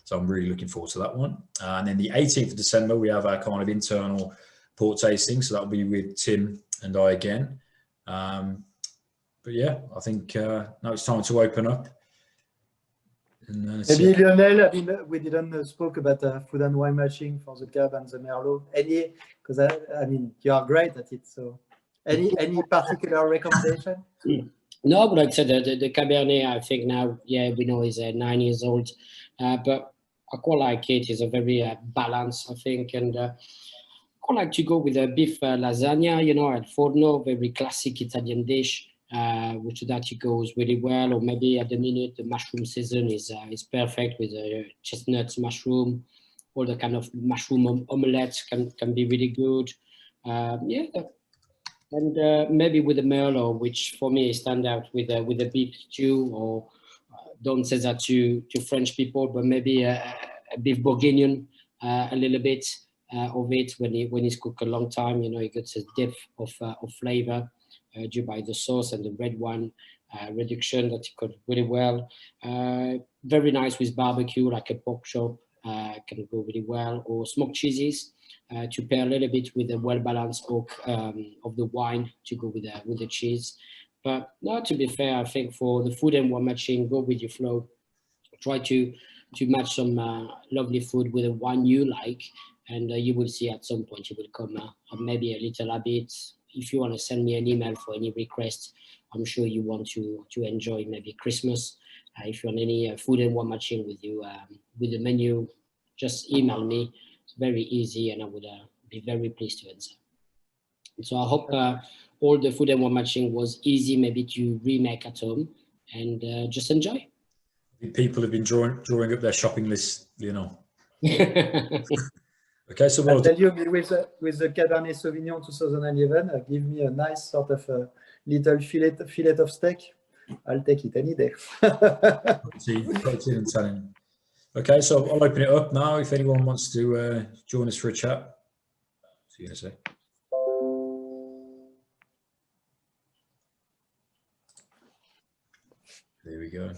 So I'm really looking forward to that one. And then the 18th of December, we have our kind of internal port tasting. So that'll be with Tim and I again. But yeah, I think now it's time to open up. And, maybe Lionel, I mean, we didn't spoke about food and wine matching for the Cab and the Merlot. Because I mean, you are great at it. So any particular recommendation? No, but like I said, the Cabernet, I think now, yeah, we know is 9 years old, but I quite like it. It's a very balanced, I think, and I quite like to go with a beef lasagna, you know, at Forno, very classic Italian dish, which that it goes really well. Or maybe at the minute, the mushroom season is perfect with chestnuts, mushroom, all the kind of mushroom omelets can be really good. Yeah. And maybe with the Merlot, which for me stand out with a beef stew, or don't say that to French people, but maybe a beef bourguignon, a little bit of it when it's cooked a long time. You know, it gets a depth of flavor due by the sauce and the red wine reduction that it could really well. Very nice with barbecue, like a pork chop can go really well, or smoked cheeses. To pair a little bit with the well-balanced oak of the wine to go with the cheese. But no, to be fair, I think for the food and wine matching, go with your flow. Try to match some lovely food with a wine you like, and you will see at some point it will come maybe a little habit. If you want to send me an email for any request, I'm sure you want to enjoy maybe Christmas. If you want any food and wine matching with you with the menu, just email me. Very easy, and I would be very pleased to answer. So I hope all the food and wine matching was easy, maybe to remake at home, and just enjoy. People have been drawing up their shopping list, you know. Okay, so I'll tell you, with the Cabernet Sauvignon 2011, give me a nice sort of little fillet of steak. I'll take it any day. Protein and tannin. Okay, so I'll open it up now if anyone wants to join us for a chat. See you in a sec. There we go.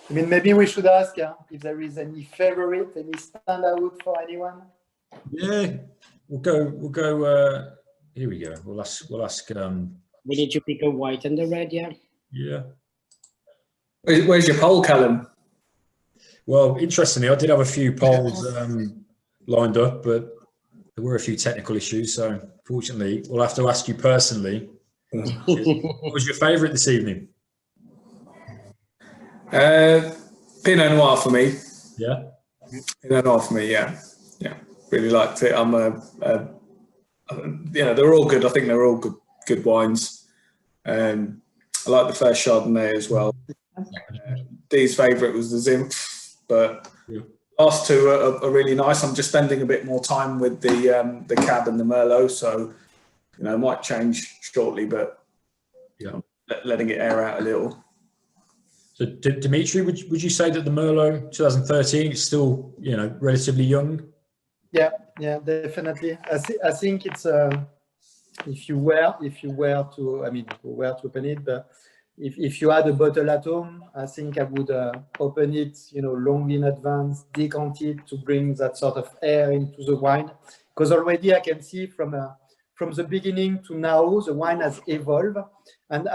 I mean, maybe we should ask if there is any favorite, any standout for anyone. Yeah, we'll go. Here we go. We'll ask. We need to pick a white and a red, yeah? Yeah. Where's your poll, Callum? Well, interestingly, I did have a few polls lined up, but there were a few technical issues. So, fortunately, we'll have to ask you personally. What was your favourite this evening? Pinot Noir for me. Yeah. Pinot Noir for me. Yeah. Really liked it. They're all good. I think they're all good wines. I like the first Chardonnay as well. Dee's favourite was the Zinf, but last two are really nice. I'm just spending a bit more time with the Cab and the Merlot, so it might change shortly, but letting it air out a little. So, Dimitri, would you say that the Merlot 2013 is still relatively young? Yeah, definitely. I think it's if you were to open it, but if you had a bottle at home, I think I would open it, long in advance, decant it to bring that sort of air into the wine, because already I can see from the beginning to now the wine has evolved, and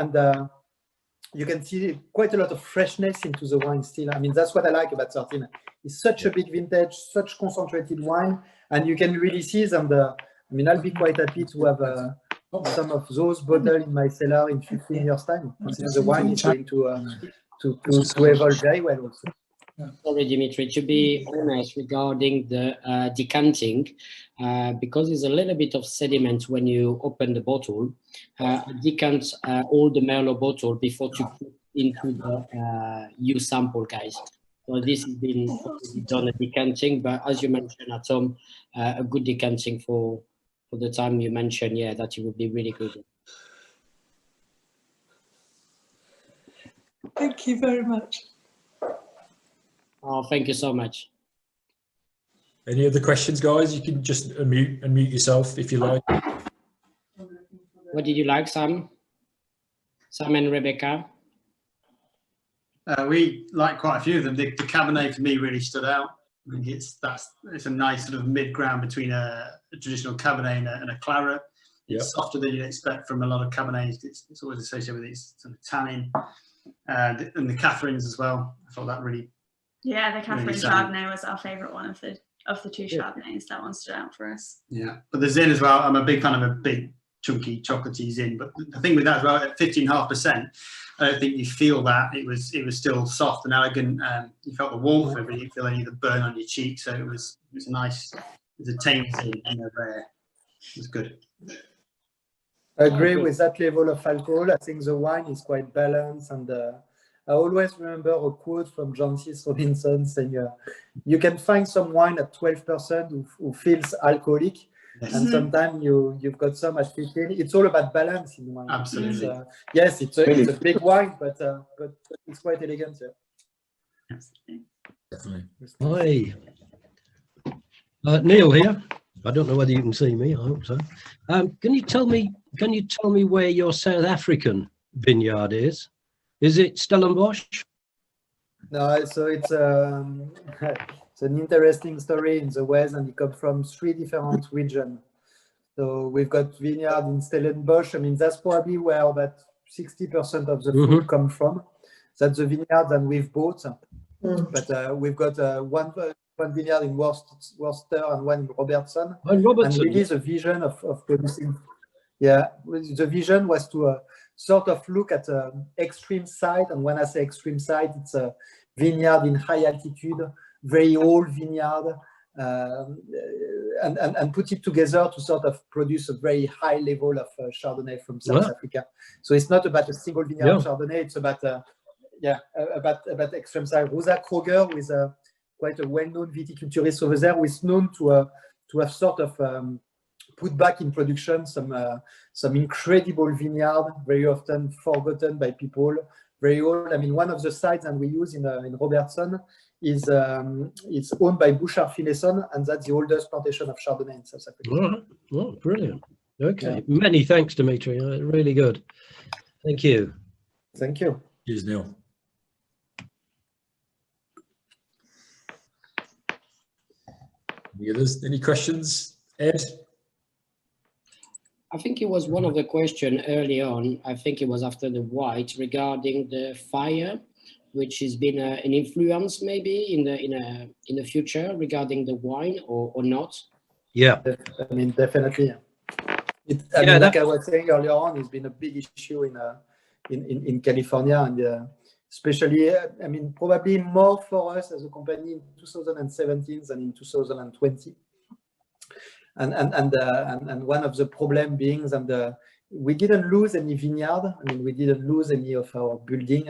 you can see quite a lot of freshness into the wine still. I mean, that's what I like about 13. It's such a big vintage, such concentrated wine, and you can really see them. I'll be quite happy to have some of those bottles in my cellar in 15 years' time. I think the wine is going to evolve very well also. Sorry, Dimitri, to be honest regarding the decanting, because there's a little bit of sediment when you open the bottle, I decant all the Merlot bottle before to put into the U sample, guys. So this has been done a decanting, but as you mentioned, Tom, a good decanting for the time you mentioned, that it would be really good. Thank you very much. Oh, thank you so much. Any other questions, guys? You can just unmute yourself if you like. What did you like, Sam? Sam and Rebecca? We like quite a few of them. The Cabernet for me really stood out. I think it's a nice sort of mid-ground between a traditional Cabernet and a Claret. It's softer than you'd expect from a lot of Cabernets. It's always associated with this sort of tannin. And the Catherines as well. I thought that really... Yeah, the Catherine Chardonnay was our favourite one of the two Chardonnays. That one stood out for us. Yeah, but the Zin as well. I'm a big fan of a big, chunky, chocolatey Zin. But the thing with that as well, at 15.5%, I don't think you feel that. It was still soft and elegant. You felt the warmth of it, but you didn't feel any of the burn on your cheek. So it was a nice, it was a tame Zin, rare. It was good. I agree with that level of alcohol. I think the wine is quite balanced, and I always remember a quote from Francis Robinson saying, you can find some wine at 12% who feels alcoholic, and sometimes you've got some at 15. It's all about balance in wine. Absolutely. Yes, it's a big wine, but it's quite elegant. Yeah. Definitely. Hi, Neil here. I don't know whether you can see me. I hope so. Can you tell me where your South African vineyard is? Is it Stellenbosch? No, so it's an interesting story in the West, and it comes from 3 different regions. So we've got vineyard in Stellenbosch. I mean, that's probably where about 60% of the food come from. That's the vineyard that we've bought. But we've got one vineyard in Worcester and one in Robertson. And really the vision of producing, the vision was to sort of look at extreme side. And when I say extreme side, it's a vineyard in high altitude, very old vineyard, and put it together to sort of produce a very high level of Chardonnay from South Africa. So it's not about a single vineyard Chardonnay, it's about about extreme side. Rosa Kroger, with quite a well-known viticulturist over there, who is known to have sort of put back in production some incredible vineyard, very often forgotten by people, very old. I mean, one of the sites that we use in Robertson is owned by Bouchard Finlayson, and that's the oldest plantation of Chardonnay in South Africa. Oh, brilliant. Okay, many thanks, Dimitri. Really good. Thank you. Thank you. Cheers, Neil. Any others? Any questions, Ed? I think it was one of the questions early on. I think it was after the white regarding the fire, which has been an influence maybe in the future regarding the wine or not. Yeah. I mean, definitely. Like I was saying earlier on, it's been a big issue in California, and especially, I mean, probably more for us as a company in 2017 than in 2020. And one of the problem being that we didn't lose any vineyard. I mean, we didn't lose any of our outbuilding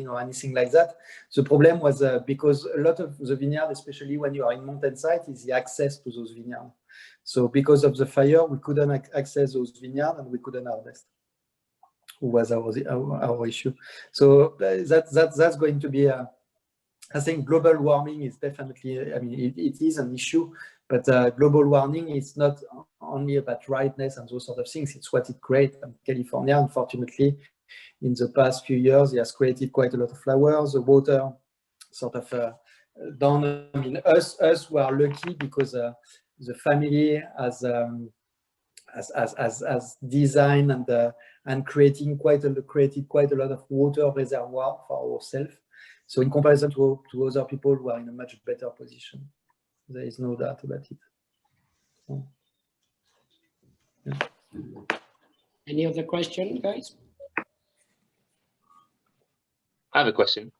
or anything like that. The problem was because a lot of the vineyard, especially when you are in mountainside, is the access to those vineyards. So because of the fire, we couldn't access those vineyards and we couldn't harvest. Was our issue. So that's going to be I think global warming is definitely, I mean, it is an issue, but global warming is not only about ripeness and those sort of things, it's what it creates. And California, unfortunately, in the past few years, it has created quite a lot of flowers. The water sort of down. I mean, us who are lucky because the family has designed and created quite a lot of water reservoir for ourselves. So in comparison to other people who are in a much better position, there is no doubt about it. So, yeah. Any other question, guys? I have a question.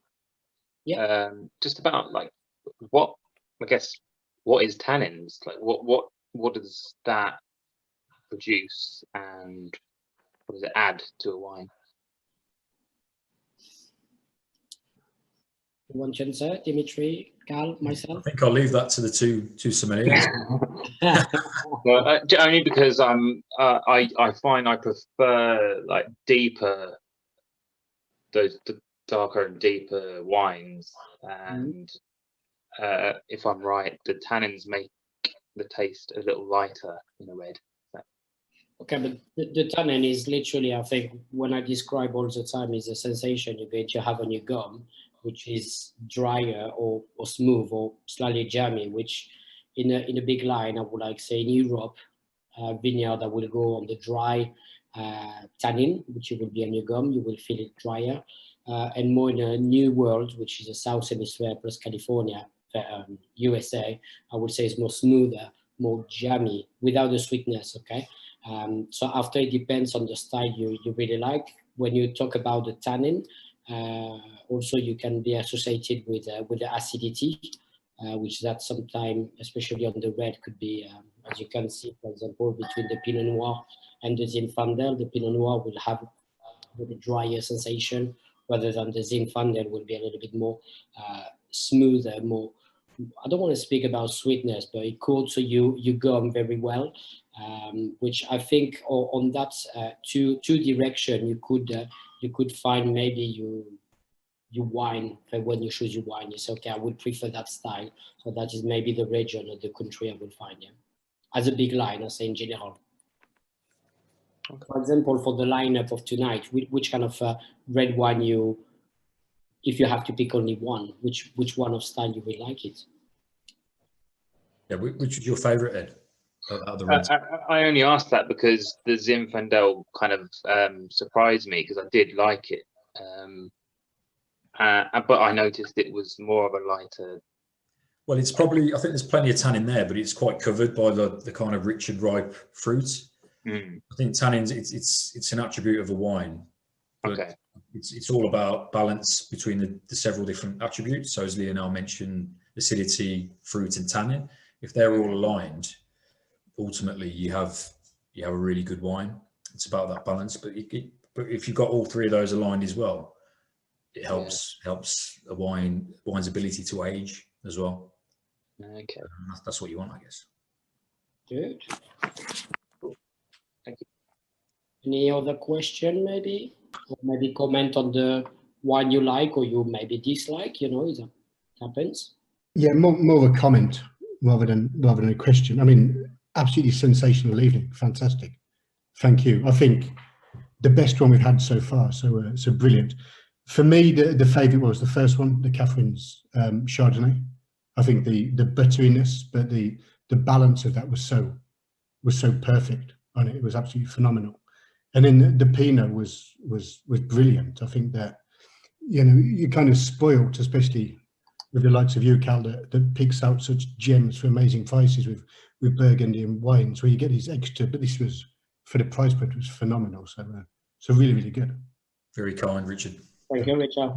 Yeah. Just about like what is tannins? Like what does that produce and what does it add to a wine? One to answer, Dimitri, Carl, myself. I think I'll leave that to the two sommeliers. Well, only because I find I prefer like deeper, the darker and deeper wines, and if I'm right, the tannins make the taste a little lighter in a red. Okay, but the tannin is literally, I think, when I describe all the time, is a sensation you're going to have on your gum, which is drier or smooth or slightly jammy, which in a big line, I would like say in Europe, vineyard that will go on the dry tannin, which will be on your gum, you will feel it drier. And more in a new world, which is the South Hemisphere plus California, USA, I would say is more smoother, more jammy, without the sweetness, okay? So after it depends on the style you really like. When you talk about the tannin, also you can be associated with the acidity, which that sometimes, especially on the red, could be, as you can see, for example, between the Pinot Noir and the Zinfandel, the Pinot Noir will have a drier sensation, rather than the Zinfandel will be a little bit more smoother, more, I don't want to speak about sweetness, but it coats your gum very well, which I think on that two direction you could find maybe you wine when you choose your wine. You say, okay, I would prefer that style. So that is maybe the region or the country I would find. Yeah, as a big line, I say in general. Okay. For example, for the lineup of tonight, which kind of red wine if you have to pick only one, which one of style you would like it? Yeah, which is your favorite, Ed? I only asked that because the Zinfandel kind of surprised me because I did like it, but I noticed it was more of a lighter. Well, it's probably, I think there's plenty of tannin there, but it's quite covered by the kind of rich and ripe fruit. I think tannins, it's an attribute of a wine. Okay. It's all about balance between the several different attributes. So as Lionel mentioned, acidity, fruit, and tannin. If they're all aligned, ultimately you have a really good wine. It's about that balance. But if you've got all three of those aligned as well, it helps a wine's ability to age as well. Okay. That's what you want, I guess. Good. Cool. Thank you. Any other question, maybe? Or maybe comment on the wine you like or you maybe dislike, it happens. Yeah, more of a comment rather than a question. I mean, absolutely sensational evening, fantastic. Thank you. I think the best one we've had so far. So so brilliant. For me, the favourite was the first one, the Catherine's Chardonnay. I think the butteriness, but the balance of that was so perfect on it. It was absolutely phenomenal. And then the Pinot was brilliant. I think that, you know, you're kind of spoilt, especially with the likes of you, Cal, that picks out such gems for amazing prices with Burgundy and wines, where you get these extra. But this was, for the price point, was phenomenal. So so really, really good. Very kind, Richard. Thank you, Richard.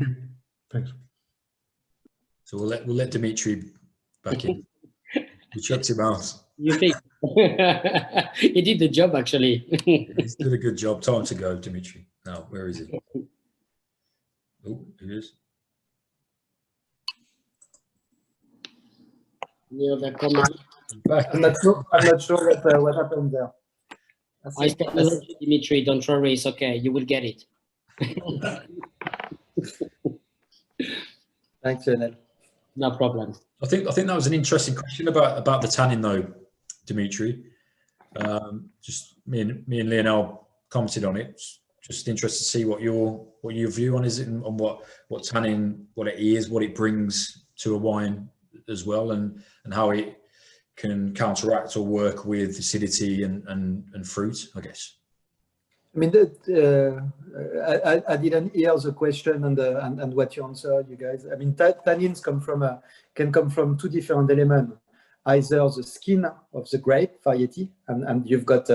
Thanks. So we'll let Dimitri back in. We checked him out. You think he did the job, actually. He's did a good job. Time to go, Dimitri. Now, where is he? Oh, here he is. Any other comment? I'm not sure what happened there. I still love you, Dimitri. Don't worry, it's okay. You will get it. Thanks, Lionel. No problem. I think that was an interesting question about the tannin, though, Dimitri. Just me and Lionel commented on it. Just interested to see what your view on is it, and on what tannin, what it is, what it brings to a wine as well, and how it can counteract or work with acidity and fruit, I guess. I mean, I didn't hear the question and what you answered, you guys. I mean, tannins can come from two different elements. Either the skin of the grape variety, and you've got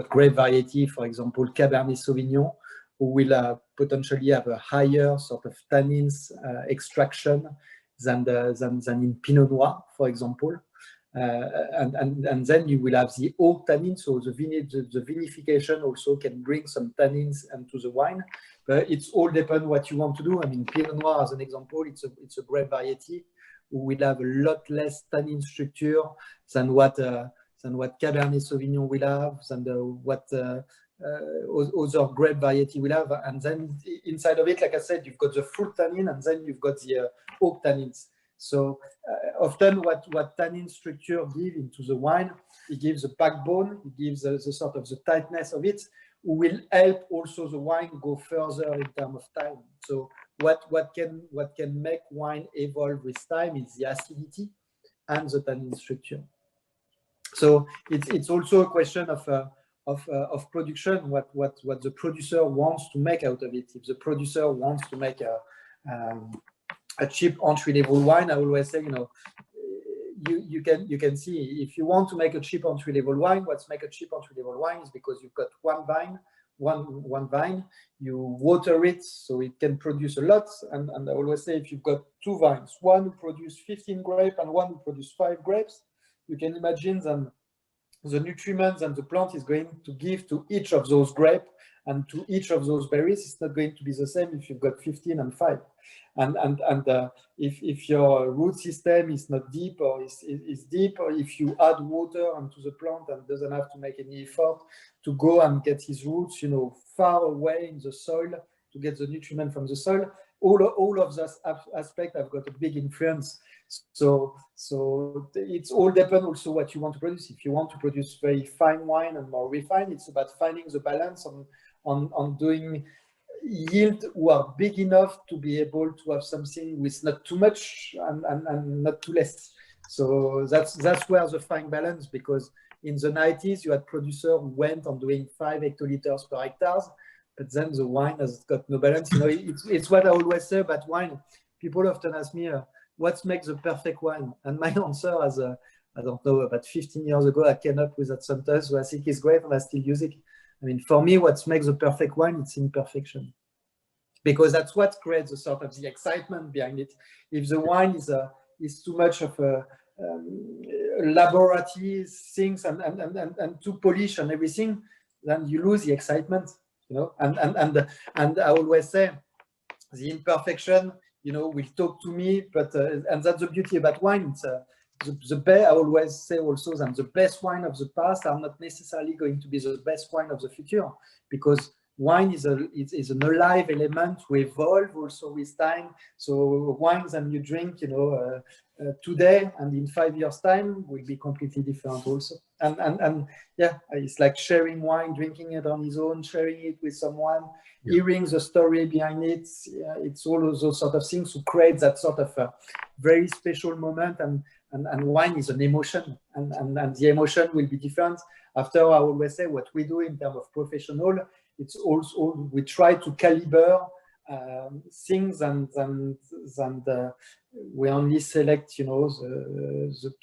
grape variety, for example, Cabernet Sauvignon, who will potentially have a higher sort of tannins extraction than in Pinot Noir, for example. And then you will have the oak tannin, so the vinification also can bring some tannins into the wine. But it's all depend what you want to do. I mean, Pinot Noir, as an example, it's a grape variety who will have a lot less tannin structure than what Cabernet Sauvignon will have, than what other grape variety will have. And then inside of it, like I said, you've got the fruit tannin, and then you've got the oak tannins. So often what tannin structure gives into the wine, it gives a backbone, it gives the sort of the tightness of it, will help also the wine go further in terms of time. So what can make wine evolve with time is the acidity and the tannin structure. So it's also a question of production, what the producer wants to make out of it. If the producer wants to make a cheap entry-level wine, I always say, you know, you can see if you want to make a cheap entry-level wine, what's make a cheap entry-level wine is because you've got one vine, you water it so it can produce a lot. And I always say, if you've got two vines, one who produce 15 grapes and one who produce 5 grapes, you can imagine then the nutrients and the plant is going to give to each of those grapes and to each of those berries. It's not going to be the same if you've got 15 and 5. And if your root system is not deep or is deep, or if you add water onto the plant and doesn't have to make any effort to go and get his roots, you know, far away in the soil to get the nutriment from the soil, all of those aspects have got a big influence. So it's all depend also what you want to produce. If you want to produce very fine wine and more refined, it's about finding the balance on doing yield who are big enough to be able to have something with not too much and not too less. So that's where the fine balance, because in the 90s you had producer who went on doing 5 hectoliters per hectare, but then the wine has got no balance. You know, it's what I always say about wine. People often ask me, what makes the perfect wine? And my answer, I don't know, about 15 years ago, I came up with that sentence, so I think it's great and I still use it. I mean, for me, what makes the perfect wine, it's imperfection. Because that's what creates the sort of the excitement behind it. If the wine is too much of a laboratory things and too polished and everything, then you lose the excitement, you know. And I always say, the imperfection, you know, will talk to me, but and that's the beauty about wine. It's I always say also that the best wine of the past are not necessarily going to be the best wine of the future, because wine is an alive element to evolve also with time. So wines that you drink, you know, today and in 5 years' time will be completely different also. and yeah, it's like sharing wine, drinking it on his own, sharing it with someone, hearing the story behind it. It's all of those sort of things to create that sort of a very special moment. And wine is an emotion, and the emotion will be different. After, I always say what we do in terms of professional, it's also we try to caliber things, and we only select, you know,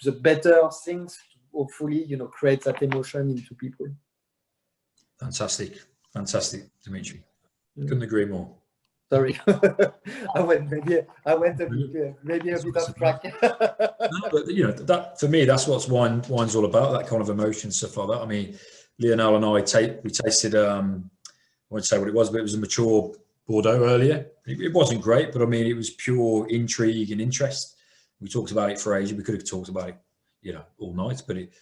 the better things to hopefully, you know, create that emotion into people. Fantastic, Dimitri. Couldn't agree more. Sorry, I went maybe a bit off track. No, but you know, that for me, that's what wine's all about. That kind of emotion, stuff like that. I mean, Lionel and I we tasted. I won't say what it was, but it was a mature Bordeaux earlier. It wasn't great, but I mean, it was pure intrigue and interest. We talked about it for ages. We could have talked about it, you know, all night, but it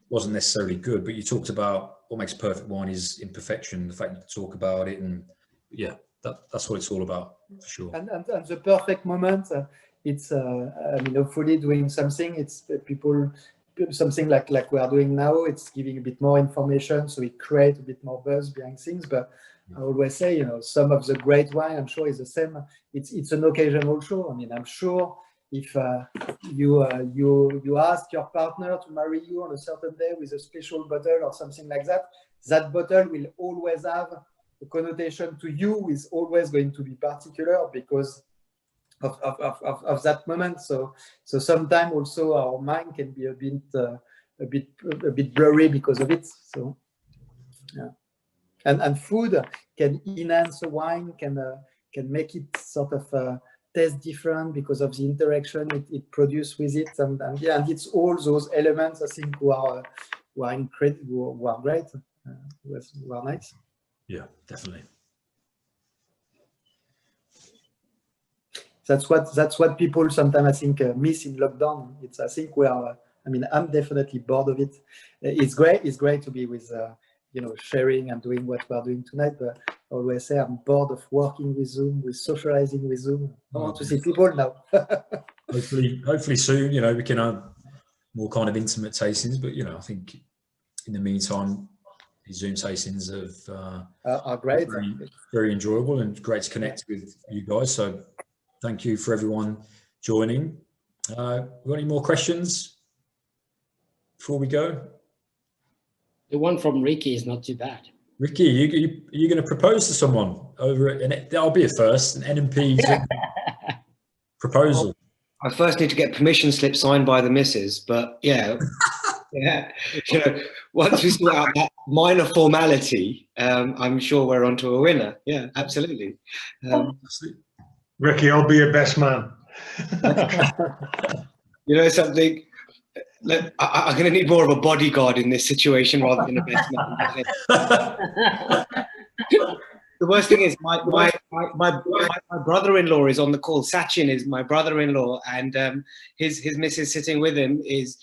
wasn't necessarily good. But you talked about what makes perfect wine is imperfection. The fact you can talk about it, and yeah. That's what it's all about, for sure. And the perfect moment, it's I mean, hopefully doing something. It's people something like we are doing now. It's giving a bit more information, so it creates a bit more buzz behind things. But I always say, you know, some of the great wine, I'm sure, is the same. It's an occasional show. I mean, I'm sure if you ask your partner to marry you on a certain day with a special bottle or something like that, that bottle will always have the connotation to you is always going to be particular because of that moment. So sometimes also our mind can be a bit blurry because of it. So yeah, and food can enhance a wine, can make it sort of taste different because of the interaction it produces with it, and yeah, and it's all those elements I think who are incredible, who are great, who are nice. Yeah, definitely. That's what people sometimes I think miss in lockdown. It's I think we are. I mean, I'm definitely bored of it. It's great to be with you know, sharing and doing what we are doing tonight. But I always say I'm bored of working with Zoom, with socializing with Zoom. I want to see people now. hopefully soon. You know, we can have more kind of intimate tastings. But you know, I think in the meantime, these Zoom tastings are great, very enjoyable, and great to connect with you guys. So thank you for everyone joining. Got any more questions before we go? The one from Ricky is not too bad. Ricky, are you going to propose to someone over at, that'll be a first, an NMP proposal? I first need to get permission slip signed by the missus, but yeah. Yeah, you know, once we sort out that minor formality, I'm sure we're onto a winner. Yeah, absolutely. Ricky, I'll be your best man. You know something? I'm going to need more of a bodyguard in this situation rather than a best man. The worst thing is my brother-in-law is on the call. Sachin is my brother-in-law, and his missus sitting with him is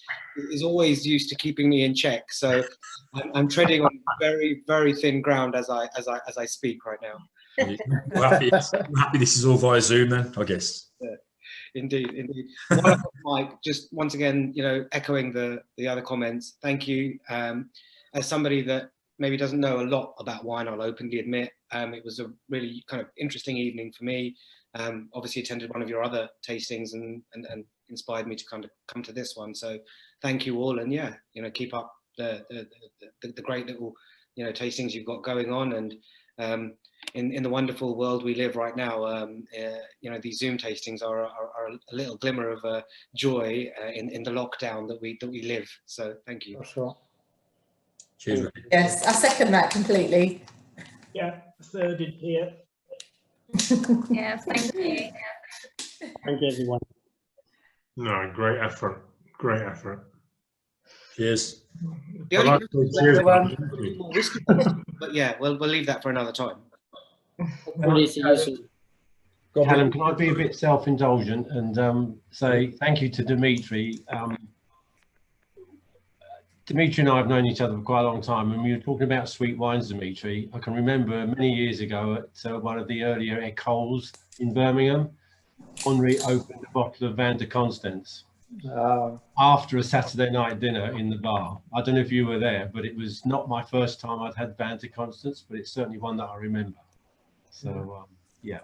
always used to keeping me in check. So I'm treading on very, very thin ground as I speak right now. We're happy this is all via Zoom then, I guess. Yeah, indeed. Mike, just once again, you know, echoing the other comments. Thank you. As somebody that maybe doesn't know a lot about wine, I'll openly admit, it was a really kind of interesting evening for me. Obviously attended one of your other tastings and inspired me to kind of come to this one. So thank you all, and yeah, you know, keep up the great little, you know, tastings you've got going on, and in the wonderful world we live right now, you know, these Zoom tastings are a little glimmer of joy in the lockdown that we live. So thank you. For sure. Cheers. Yes, I second that completely. Yeah, thirded here. Yeah, thank you. Thank you, everyone. No, great effort. Great effort. Cheers. But yeah, we'll leave that for another time. Callum, can I be a bit self-indulgent and say thank you to Dimitri? Dimitri and I have known each other for quite a long time, and we were talking about sweet wines, Dimitri. I can remember many years ago at one of the earlier Ecoles in Birmingham, Henri opened a bottle of Van de Constance, after a Saturday night dinner in the bar. I don't know if you were there, but it was not my first time I'd had Vanta Constance, but it's certainly one that I remember. So yeah.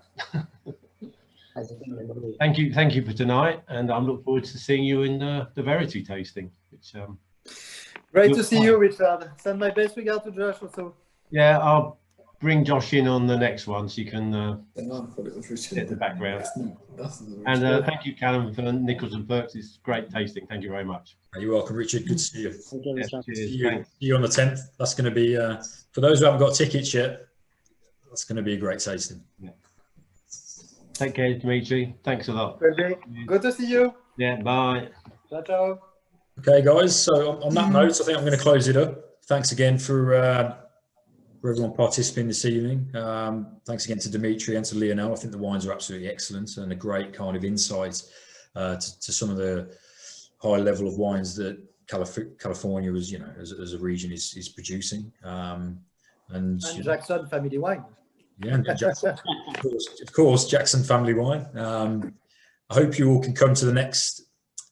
Thank you for tonight, and I look forward to seeing you in the Verity tasting. Which, great to see you, Richard. Send my best regard to Josh also. Yeah, I'll bring Josh in on the next one so you can hit the background. And thank you, Callum, for Nichols and Perks. It's great tasting. Thank you very much. You're welcome, Richard. Good to see you. Yeah, cheers. See you on the 10th. That's going to be, for those who haven't got tickets yet, that's going to be a great tasting. Yeah. Take care, Dimitri. Thanks a lot. Good to see you. Yeah, bye. Ciao, ciao. Okay, guys. So on that note, I think I'm going to close it up. Thanks again for everyone participating this evening. Thanks again to Dimitri and to Lionel. I think the wines are absolutely excellent and a great kind of insight to some of the high level of wines that California, as you know, as a region, is producing. And Jackson family wine. Yeah, and Jackson, of course, Jackson family wine. I hope you all can come to the next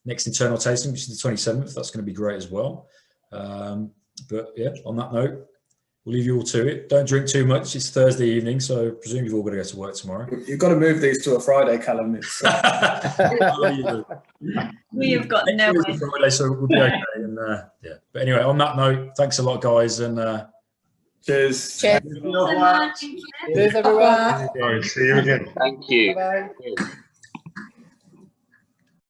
internal tasting, which is the 27th. That's going to be great as well. But yeah, on that note, we'll leave you all to it. Don't drink too much. It's Thursday evening, so I presume you've all got to go to work tomorrow. You've got to move these to a Friday, Callum. We have got no way. Friday, so we'll be okay. And yeah, but anyway, on that note, thanks a lot, guys, and cheers. Cheers. Cheers, everyone. All right, see you again. Thank you. Bye.